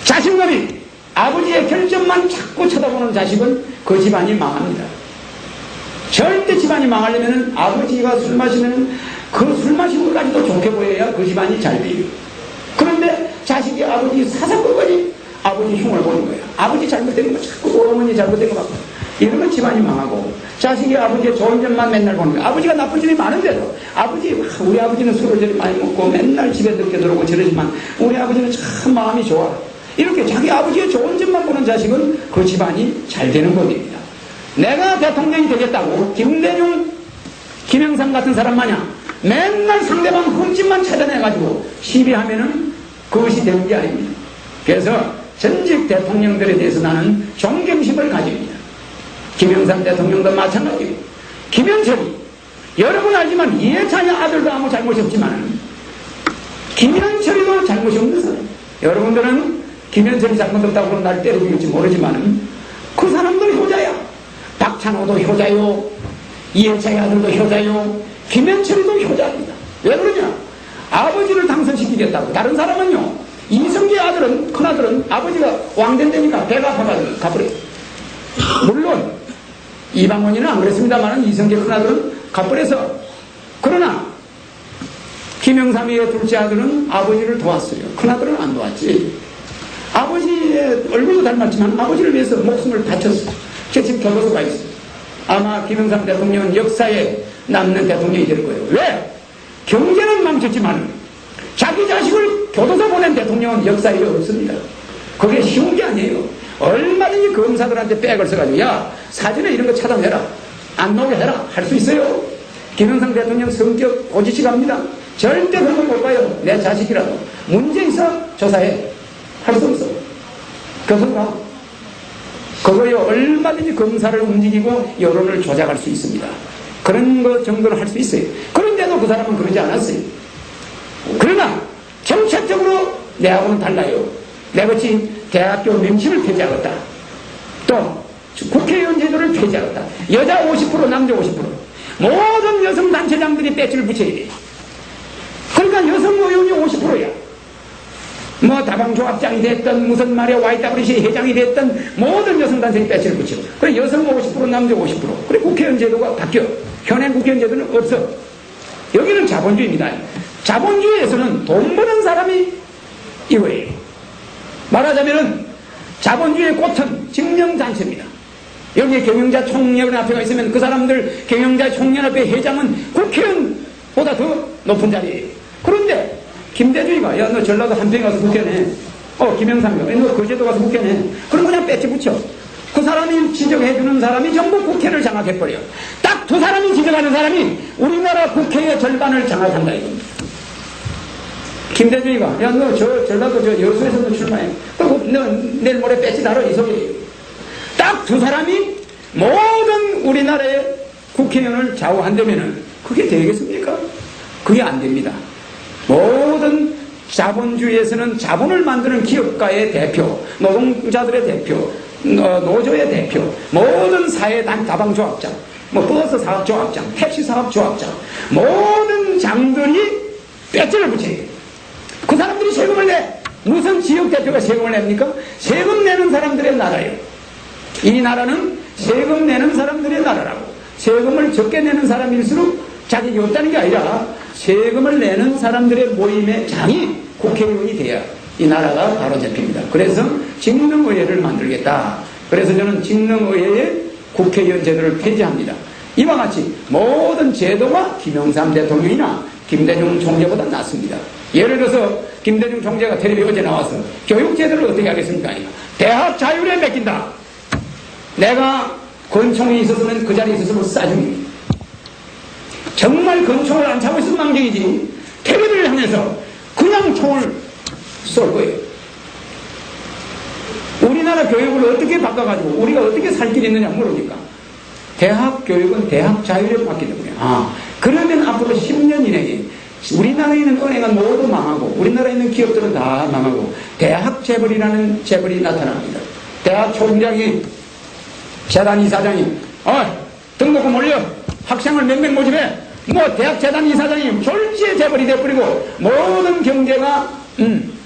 자신감이 아버지의 결점만 자꾸 쳐다보는 자식은 그 집안이 망합니다. 절대 집안이 망하려면 아버지가 술 마시면 그 술 마시는 것까지도 좋게 보여야 그 집안이 잘 돼요. 그런데 자식이 아버지 사사건까지 아버지 흉을 보는 거예요. 아버지 잘못된 거 자꾸 어머니 잘못된 거 같고 이러면 집안이 망하고 자식이 아버지의 좋은 점만 맨날 보는 거예요. 아버지가 나쁜 점이 많은데도 우리 아버지는 술을 저리 많이 먹고 맨날 집에 늦게 들어오고 저러지만 우리 아버지는 참 마음이 좋아. 이렇게 자기 아버지의 좋은 점만 보는 자식은 그 집안이 잘 되는 겁니다. 내가 대통령이 되겠다고 김대중, 김영삼 같은 사람 마냥 맨날 상대방 흠집만 찾아내가지고 시비하면은 그것이 되는 게 아닙니다. 그래서 전직 대통령들에 대해서 나는 존경심을 가집니다. 김영삼 대통령도 마찬가지고, 김현철이, 여러분 알지만 이해찬의 아들도 아무 잘못이 없지만 김현철이도 잘못이 없는 사람. 여러분들은 김현철이 잘못 없다고 그러면 날 때려죽일지 모르지만 그 사람도 효자야. 박찬호도 효자요, 이해찬의 아들도 효자요, 김현철이도 효자입니다. 왜 그러냐? 아버지를 당선시키겠다고. 다른 사람은요, 이성계의 아들은, 큰아들은 아버지가 왕된다니까 배가 아파가지고 가버려. 물론 이방원이는 안 그랬습니다만 이성계 큰아들은 가버려서. 그러나 김영삼이의 둘째 아들은 아버지를 도왔어요. 큰아들은 안 도왔지. 아버지의 얼굴도 닮았지만 아버지를 위해서 목숨을 바쳤어. 지금 교도소가 있어. 아마 김영삼 대통령은 역사에 남는 대통령이 될 거예요. 왜? 경제는 망쳤지만 자기 자식을 교도소 보낸 대통령은 역사에 없습니다. 그게 쉬운 게 아니에요. 얼마든지 검사들한테 백을 써가지고 야, 사전에 이런 거 차단해라, 안 나오게 해라 할 수 있어요. 김영삼 대통령 성격 고지식합니다. 절대 그런 거 못 봐요. 내 자식이라도 문제 있어 조사해. 할 수 없어. 교도소가 그거요, 얼마든지 검사를 움직이고 여론을 조작할 수 있습니다. 그런 거 정도는 할 수 있어요. 그런데도 그 사람은 그러지 않았어요. 그러나 정책적으로 내하고는 달라요. 내같이 대학교 명시를 폐지하겠다, 또 국회의원 제도를 폐지하겠다, 여자 50% 남자 50% 모든 여성 단체장들이 배지를 붙여야 돼. 그러니까 여성 의원이 50%야 뭐 다방조합장이 됐든 무슨 말이야 YWC 회장이 됐든 모든 여성단체에 배치를 붙여. 그래 여성 50% 남자 50%. 그래 국회의원 제도가 바뀌어. 현행 국회의원 제도는 없어. 여기는 자본주의입니다. 자본주의에서는 돈 버는 사람이 이거예요. 말하자면은 자본주의의 꽃은 직영단체입니다. 여기에 경영자 총연합회가 있으면 그 사람들 경영자 총연합회 회장은 국회의원보다 더 높은 자리예요. 그런데 김대중이가 야 너 전라도 한평에 가서 국회네, 김영삼이가 너 거제도 가서 국회네, 그럼 그냥 배치 붙여. 그 사람이 지적해주는 사람이 전부 국회를 장악해버려. 딱 두 사람이 지적하는 사람이 우리나라 국회의 절반을 장악한다 이겁니다. 김대중이가 야 너 저 전라도 저 여수에서도 출마해, 그럼 너 내일 모레 배치 달아 이 소리예요. 딱 두 사람이 모든 우리나라의 국회의원을 좌우한다면은 그게 되겠습니까? 그게 안 됩니다. 모든 자본주의에서는 자본을 만드는 기업가의 대표, 노동자들의 대표, 노조의 대표, 모든 사회 다방조합장, 버스 사업조합장, 택시 사업조합장, 모든 장들이 배지를 붙여요. 그 사람들이 세금을 내. 무슨 지역 대표가 세금을 냅니까? 세금 내는 사람들의 나라예요. 이 나라는 세금 내는 사람들의 나라라고. 세금을 적게 내는 사람일수록 자격이 없다는 게 아니라 세금을 내는 사람들의 모임의 장이 국회의원이 돼야 이 나라가 바로 잡힙니다. 그래서 직능의회를 만들겠다. 그래서 저는 직능의회의 국회의원 제도를 폐지합니다. 이와 같이 모든 제도가 김영삼 대통령이나 김대중 총재보다 낫습니다. 예를 들어서 김대중 총재가 텔레비 어제 나와서 교육제도를 어떻게 하겠습니까? 대학 자율에 맡긴다. 내가 권총이 있었으면 그 자리에 있었으면 싸줍니다. 정말 권총을 안 차고 있으면 망정이지 텔레비를 향해서 그냥 총을 쏠 거예요. 우리나라 교육을 어떻게 바꿔가지고 우리가 어떻게 살 길이 있느냐 모르니까 대학 교육은 대학 자율에 맡기는 거예요. 그러면 앞으로 10년 이내에 우리나라에 있는 은행은 모두 망하고 우리나라에 있는 기업들은 다 망하고 대학 재벌이라는 재벌이 나타납니다. 대학 총장이 재단 이사장이 등록금 올려 학생을 몇 명 모집해 대학 재단 이사장이 졸지에 재벌이 돼버리고 모든 경제가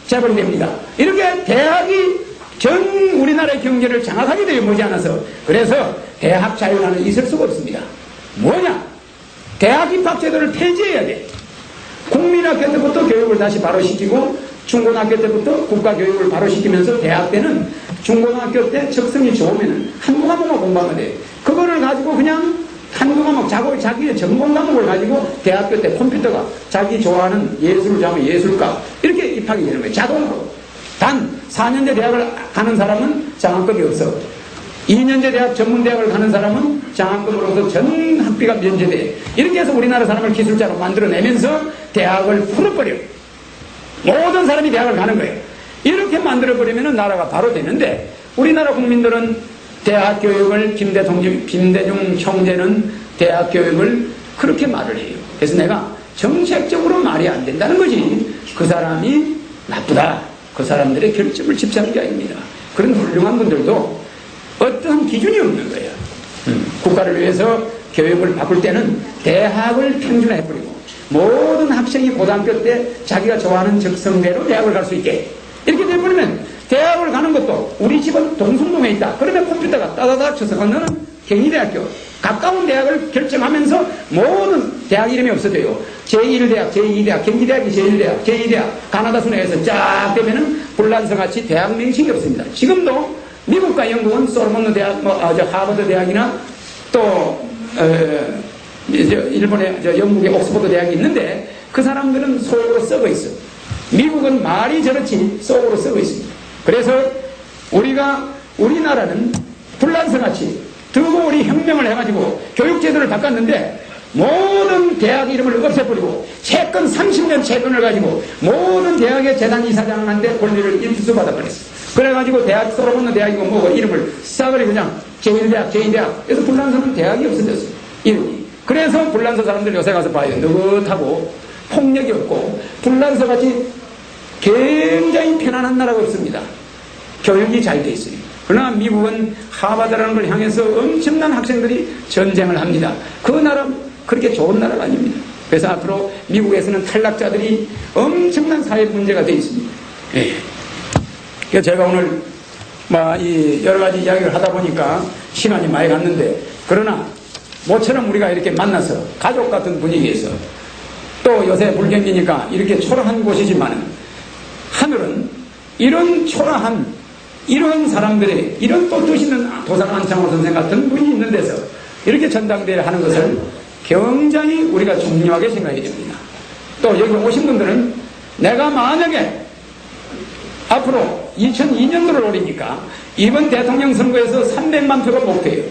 재벌이 됩니다. 이렇게 대학이 전 우리나라의 경제를 장악하게 되어 머지 않아서 그래서 대학 자율화는 있을 수가 없습니다. 뭐냐? 대학 입학제도를 폐지해야 돼. 국민학교 때부터 교육을 다시 바로 시키고 중고등학교 때부터 국가교육을 바로 시키면서 대학 때는 중고등학교 때 적성이 좋으면 한두 과목만 공부하면 돼. 그거를 가지고 그냥 한두 과목 자기의 전공 과목을 가지고 대학교 때 컴퓨터가 자기 좋아하는 예술을 좋아하면 예술가 이렇게 입학이 되는 거예요. 자동으로. 단 4년제 대학을 가는 사람은 장학금이 없어. 2년제 대학 전문대학을 가는 사람은 장학금으로서 전 학비가 면제돼. 이렇게 해서 우리나라 사람을 기술자로 만들어내면서 대학을 풀어버려. 모든 사람이 대학을 가는 거예요. 이렇게 만들어버리면 나라가 바로 되는데, 우리나라 국민들은 대학 교육을, 김대중 형제는 대학 교육을 그렇게 말을 해요. 그래서 내가 정책적으로 말이 안 된다는 거지, 그 사람이 나쁘다, 그 사람들의 결점을 짚자는 게 아닙니다. 그런 훌륭한 분들도 어떤 기준이 없는 거예요. 국가를 위해서 교육을 바꿀 때는 대학을 평준화해버리고 모든 학생이 고등학교 때 자기가 좋아하는 적성대로 대학을 갈 수 있게 이렇게 돼버리면, 대학을 가는 것도 우리 집은 동숭동에 있다 그러면 컴퓨터가 따다닥 쳐서 너는 경희대학교 가까운 대학을 결정하면서 모든 대학 이름이 없어져요. 제1대학, 제2대학, 경기대학이 제1대학, 제2대학, 가나다 순회에서 쫙 되면은 불란서같이 대학 명칭이 없습니다. 지금도 미국과 영국은 소르본노 대학, 하버드 대학이나 또 일본의 영국의 옥스퍼드 대학이 있는데, 그 사람들은 속으로 썩어 있어. 미국은 말이 저렇지 속으로 썩어 있습니다. 그래서 우리나라는 불란서같이 드고리 혁명을 해가지고 교육제도를 바꿨는데, 모든 대학 이름을 없애버리고 채권 30년 채권을 가지고 모든 대학의 재단 이사장한테 권리를 인수 받아버렸어. 그래가지고 대학 소르본노 대학이고 뭐고 이름을 싸그리 그냥 제1대학, 제2대학. 그래서 불란서는 대학이 없어졌어, 이름이. 그래서 불란서 사람들 요새 가서 봐요. 느긋하고 폭력이 없고 불란서같이 굉장히 편안한 나라가 없습니다. 교육이 잘 돼 있어요. 그러나 미국은 하버드라는 걸 향해서 엄청난 학생들이 전쟁을 합니다. 그 나라 그렇게 좋은 나라가 아닙니다. 그래서 앞으로 미국에서는 탈락자들이 엄청난 사회 문제가 되어 있습니다. 예. 그래서 제가 오늘 이 여러 가지 이야기를 하다 보니까 시간이 많이 갔는데, 그러나 모처럼 우리가 이렇게 만나서 가족 같은 분위기에서, 또 요새 불경기니까 이렇게 초라한 곳이지만 하늘은 이런 초라한 이런 사람들의 이런 또 뜻 있는 도산 안창호 선생 같은 분이 있는 데서 이렇게 전당대회를 하는 것을 굉장히 우리가 중요하게 생각해야 됩니다. 또 여기 오신 분들은 내가 만약에 앞으로 2002년도를 노리니까 이번 대통령 선거에서 300만 표가 목표예요.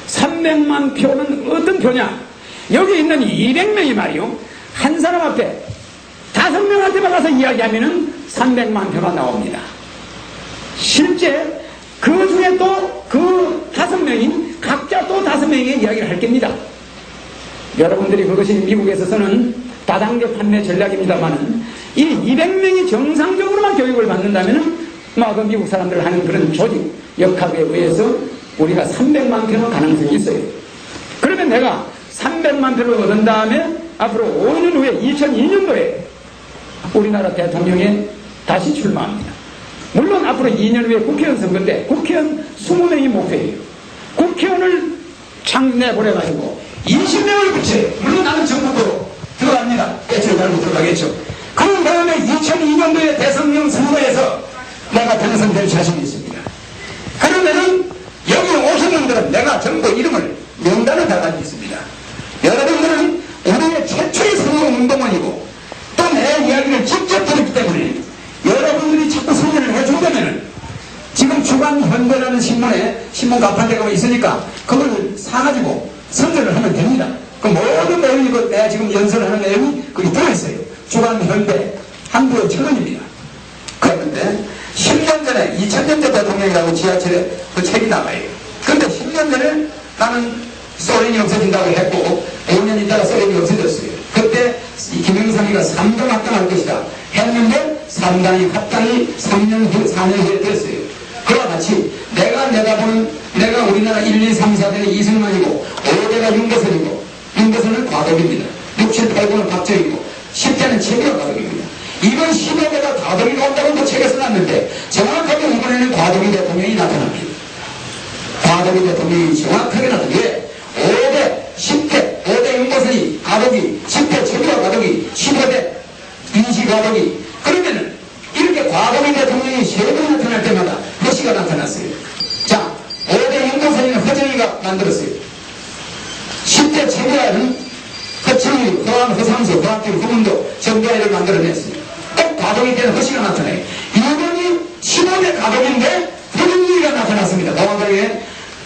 300만 표는 어떤 표냐? 여기 있는 200명이 말이요, 한 사람 앞에 5명한테만 가서 이야기하면은 300만 표가 나옵니다. 실제 그 중에 또 그 5명이 각자 또 5명의 이야기를 할 겁니다. 여러분들이 그것이 미국에 있어서는 다단계 판매 전략입니다만은 이 200명이 정상적으로만 교육을 받는다면은 그 미국 사람들 하는 그런 조직 역학에 의해서 우리가 300만 표는 가능성이 있어요. 그러면 내가 300만 표를 얻은 다음에 앞으로 5년 후에 2002년도에 우리나라 대통령에 다시 출마합니다. 물론 앞으로 2년 후에 국회의원 선거인데 국회의원 20명이 목표예요. 국회의원을 창내보내가지고 20명을 붙여요. 물론 나는 정부도 들어갑니다. 대체로 달고 들어가겠죠. 그런 다음에 2002년도에 대통령 선거에서 내가 당선될 자신이 있습니다. 그러면은 여기 오신 분들은 내가 정부 이름을 명단을 다 가지고 있습니다. 여러분들은 우리의 최초의 선거운동원이고 또 내 이야기를 직접 들었기 때문에 여러분들이 자꾸 선전을 해준다면은 지금 주간현대라는 신문 간판대가 있으니까 그걸 사가지고 선전을 하면 됩니다. 그 모든 내용이 내가 지금 연설하는 내용이 거기 들어있어요. 주간현대 한국어 1,000원입니다. 그런데 10년 전에 2000년대 대통령이라고 지하철에 그 책이 나와요. 그런데 10년 전에 나는 소련이 없어진다고 했고 5년 있다가 소련이 없어졌어요. 그때 김영삼이가 3당 합당할 것이다 했는데 3당이 합당이 3년 후 4년 후에 됐어요. 그와 같이 내가 우리나라 1, 2, 3, 4대는 이승만이고 5대가 윤대선이고 윤대선은 과도기입니다. 6, 7, 8, 9는 박정희고 10대는 최규가 과도기입니다. 이번 15대가 과도기가 온다고 또 책에 써놨는데 정확하게 이번에는 과도기 대통령이 나타납니다. 과도기 대통령이 정확하게 나타납니다. 왜? 5대, 10대, 5대 윤대선이 과도기, 10대 최규가 과도기, 15대 인시 과도기. 그러면은 이렇게 과도기 대통령이 3번 나타날 때마다 허시가 나타났어요. 자, 5대 윤대선이는 허정희가 만들었어요. 10대 최규는 허청이, 허상수, 허학기로 그분도 정교회를 만들어냈어요. 꼭 과도기 때는 허시가 나타나요. 이번이 15대 과도기인데 허정희가 나타났습니다. 노원장에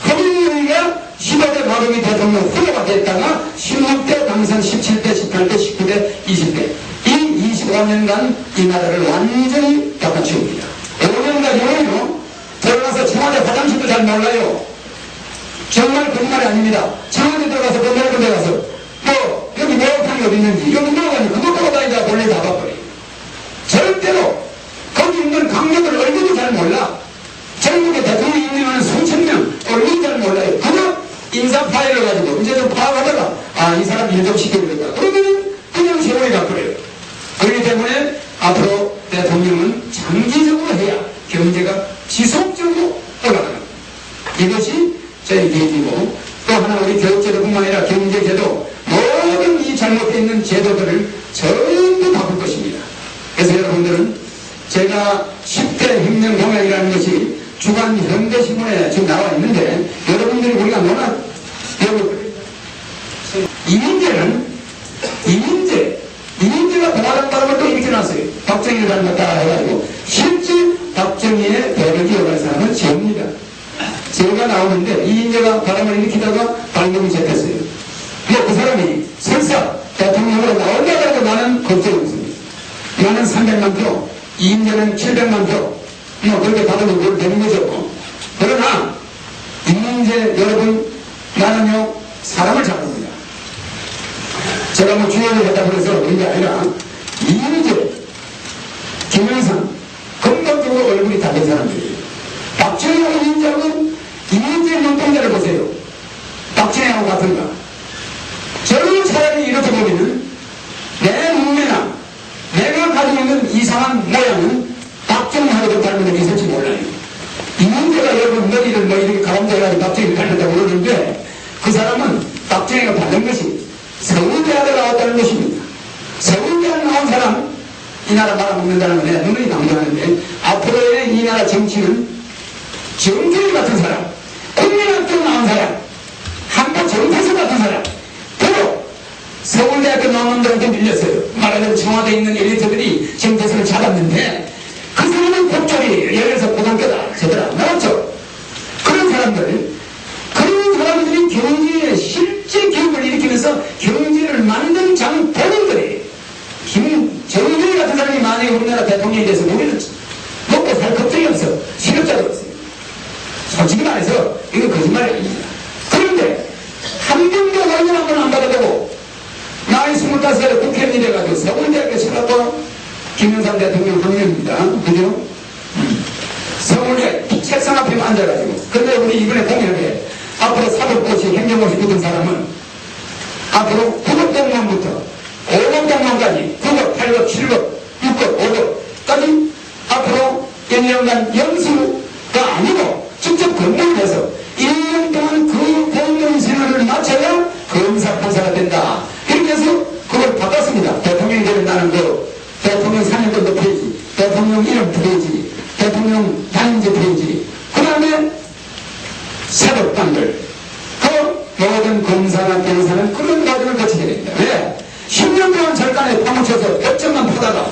허정희가 15대 과도기 대통령 후보가 됐다가 16대 당선 17대, 18대, 19대, 20대 이 5년간 이 나라를 완전히 닦아치웁니다. 5년 가지고요, 들어가서 청와대 화장실도 잘 몰라요. 정말 거짓말이 아닙니다. 청와대 들어가서 그 넓은 데 가서 뭐 여기 매운탕이 어디 있는지 여기 뭐가니 그거 보고 다니다가 본래 잡아버려요. 절대로 거기 있는 강력을 얼굴도 잘 몰라. 전국에 대통령이 있는 수천 명 얼굴도 잘 몰라요. 그거 인사 파일을 가지고 이제 좀 파악하다가 아, 이 사람 일 좀 시켜주겠다. 그러면 그냥 세월이 가버려요. 그렇기 때문에 앞으로 대통령은 장기적으로 해야 경제가 지속적으로 올라가는 이것이 저희 계획이고, 또 하나 우리 교육제도뿐만 아니라 경제제도 모든 이 잘못되어 있는 제도들을 전부 바꿀 것입니다. 그래서 여러분들은 제가 10대 혁명 공약이라는 것이 주간 현대신문에 지금 나와 있는데, 여러분들이 우리가 너나 이민재가 도와준 바람을 또 이렇게 놨어요. 박정희를 닮았다 해가지고 실제 박정희의 배력이 올라간 사람은 제입니다. 제가 나오는데 이인재가 바람을 일으키다가 발목이 잡혔어요. 근데 그 사람이 설사 대통령으로 나올까 해도 나는 걱정이 없습니다. 나는 300만 표, 이인재는 700만 표, 뭐 그렇게 받으면 그걸 되는 거죠. 그러나 이인재 여러분, 나는요 사람을 잡습니다. 제가 뭐 주연을 했다고 해서 그런 게 아니라 이인재, 김영삼 근본적으로 얼굴이 다른 사람들이에요. 박정희하고 이인재하고 이민재의 눈동자를 보세요. 박정희하고 같은가? 저는 차라리 이렇게 보면은 내 눈매나 내가 가지고 있는 이상한 모양은 박정희하고도 닮은 게 있을지 몰라요. 이민재가 여러분 머리를 뭐 이렇게 가운데해가지고 박정희를 닮았다고 그러는데 그 사람은 박정희가 받은 것이 서울대학을 나왔다는 것입니다. 서울대학 나온 사람 이 나라 말아먹는다는 건 내가 눈이 강조하는데, 앞으로의 이 나라 정치는 정규리 같은 사람, 국민학교 나온 사람, 한국 정태수 같은 사람, 바로 서울대학교 나온 놈들한테 밀렸어요. 말하자면 청와대에 있는 엘리트들이 정태수를 잡았는데 그 사람은 국적이 예를 들어서 고등학교다 제대로 안 나왔죠. 그런 사람들이 경제에 실제 기업을 일으키면서 경제를 만든 장 본인들이 정규리 같은 사람이 만약에 우리나라 대통령이 돼서 우리는 먹고 살 걱정이 없어. 실업자도 없어요. 솔직히 말해서 이거 거짓말이 아닙니다. 그런데 한 번도 원년 한 번 안 받아보고 나이 25살에 국회의원이 돼가지고 서울대학교 쳐갖고 김영삼 대통령 한 명입니다. 그죠? 서울대 책상 앞에 앉아가지고, 근데 우리 이번에 공약에 앞으로 사법고시 행정고시 붙은 사람은 앞으로 9급 공무원부터 5급 공무원까지 9급, 8급, 7급, 6급, 5급까지 앞으로 1년간 연수가 아니고 직접 근무를 해서 1년 동안 그 공무원 생활을 마쳐야 검사 판사가 된다. 이렇게 해서 그걸 바꿨습니다. 대통령이 되면 나는 그 대통령 사면권도 페이지, 대통령 이름 페이지, 대통령 단지 페이지, 그 다음에 사법관들, 그 모든 검사나 변호사는 그런 과정을 거치게 됩니다. 왜? 10년 동안 절간에 파묻혀서 벽점만 파다가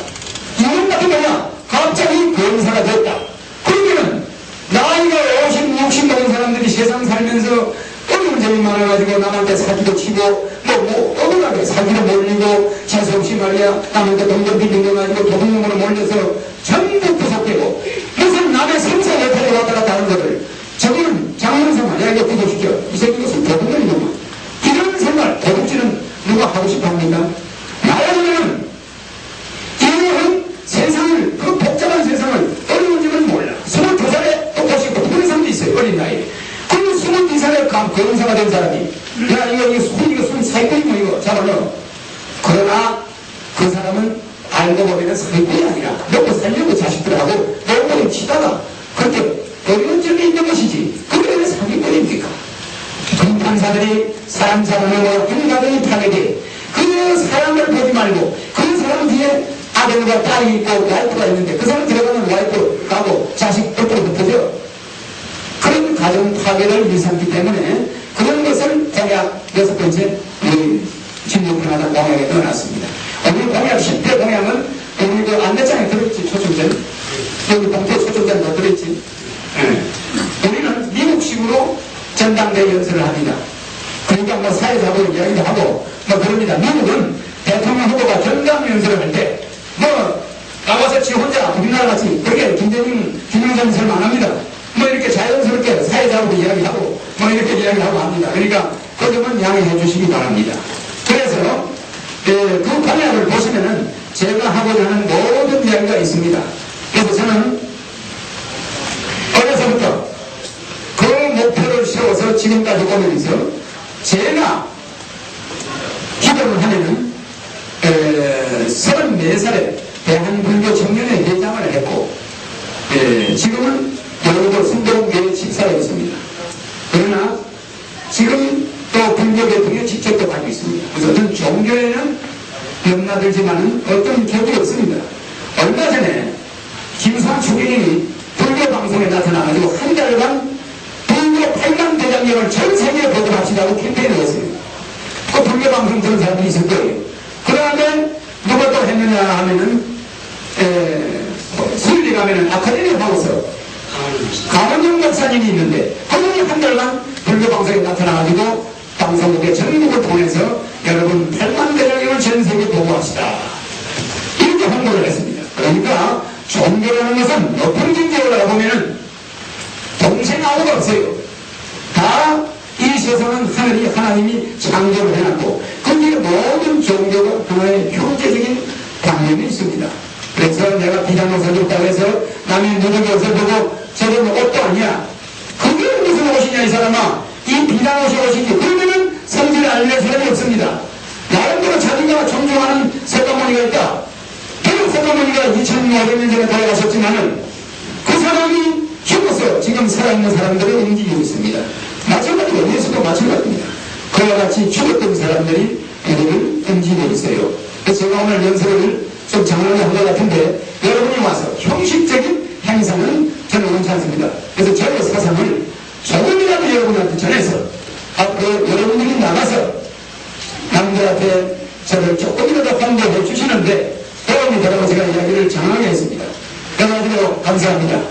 2년 같은 거냐? 갑자기 검사가 됐다. 그러면은 나이가 50, 60 먹은 사람들이 세상 살면서 어려운 점이 많아가지고 남한테 사기도 치고 억울하게 사기로 몰리고 재수없이 말이야 남한테 동전 빌린 거 가지고 도둑놈으로 몰려서 전부 구속되고 무슨 남의 생사 여태를 왔다 갔다 하는 것을 저기는 장문생활 야 이거 구속시켜 이 새끼 무슨 도둑놈이구만. 이런 생활 도둑질은 누가 하고 싶어 합니까? 나라면은 이런 세상을 그 복잡한 세상을 어려운 줄은 몰라. 22살에 똑같이 그런 사람도 있어요. 어린 나이에. 그리고 22살에 검사가 된 사람이 야 이거 손 사기꾼이 뭐 이거 잡아넣어. 그러나 그 사람은 알고 보면 사기꾼이 아니라 먹고 살려고 자식들하고 너무 치다가 그렇게 어려운 점이 있는 것이지 그게 왜 사기꾼입니까? 검판사들이 사람 잡아내고 인간이 파괴돼. 그 사람을 보지 말고 그 사람 뒤에 아들과 딸이 있고 와이프가 있는데 그 사람 들어가면 와이프 가고 자식 옆으로 붙어져. 그런 가정 파괴를 일삼기 때문에 그런 것을 공약 6번째 진료분하다 공약에 넣어놨습니다. 우리 공약 10대 공약은 우리 그 안내장에 들어있지. 초청장 여기 봉투 초청장 다 들어있지. 우리는 미국식으로 전당대회 연설을 합니다. 그러니까 뭐 사회자본 이야기도 하고 뭐 그럽니다. 미국은 대통령 후보가 전당 연설을 할 때 나와서 지 혼자 우리나라 같이 그렇게 김영삼 설명 안 합니다. 이렇게 자연스럽게 사회자하고 이야기하고 이렇게 이야기하고 합니다. 그러니까 그 점은 양해해 주시기 바랍니다. 그래서 그 방향을 보시면은 제가 하고자 하는 모든 이야기가 있습니다. 그래서 저는 어려서부터 그 목표를 세워서 지금까지 오면서 제가 기도를 하면은 34살에 대한불교 청년회 회장을 했고 지금은 여의도 순동교회 집사에 있습니다. 그러나 지금 또 불교 계통에 직책도 가지고 있습니다. 그래서 어떤 종교에는 넘나들지만은 어떤 격이 없습니다. 얼마 전에 김수환 주기님이 불교 방송에 나타나가지고 한 달간 불교 8만 대장경을 전 세계에 보도합시다고 캠페인을 했어요. 그 불교 방송 들은 사람들이 있을 거예요. 그 다음에 누가 또 했느냐 하면은 수일리 가면은 아카데미 하고서 강원영 목사님이 있는데 그분이 한 달간 불교 방송에 나타나가지고 방송국의 전국을 통해서 여러분 8만 대장경을 전 세계에 보고합시다. 이렇게 홍보를 했습니다. 그러니까 종교라는 것은 높은境界에 올라가보면은 동생 아무도 없어요. 다 이 세상은 하나님이 창조를 해놨고 거기에 모든 종교가 하나의 효제적인 관념이 있습니다. 그래서 내가 비장옷을 입다고 해서 남의 누더기 옷을 보고 저런 옷도 아니야. 그게 무슨 옷이냐 이 사람아. 이 비장옷이 옷이지. 그러면은 성질을 알릴 사람이 없습니다. 나름대로 자기가 존중하는 석가모니가 있다. 그 석가모니가 2500년 전에 돌아가셨지만은 그 사람이 죽어서 지금 살아있는 사람들을 움직이고 있습니다. 마찬가지로 예수도 마찬가지입니다. 그와 같이 죽었던 사람들이 우리를 움직이고 있어요. 그래서 제가 오늘 연설을 좀 장난을 한 것 같은데 여러분이 와서 형식적인 행사는 저는 원치 않습니다. 그래서 저의 사상을 조금이라도 여러분한테 전해서 앞으로 여러분들이 나가서 남들한테 저를 조금이라도 환대해 주시는데 도움이 되라고 제가 이야기를 장황하게 했습니다. 여러분들 감사합니다.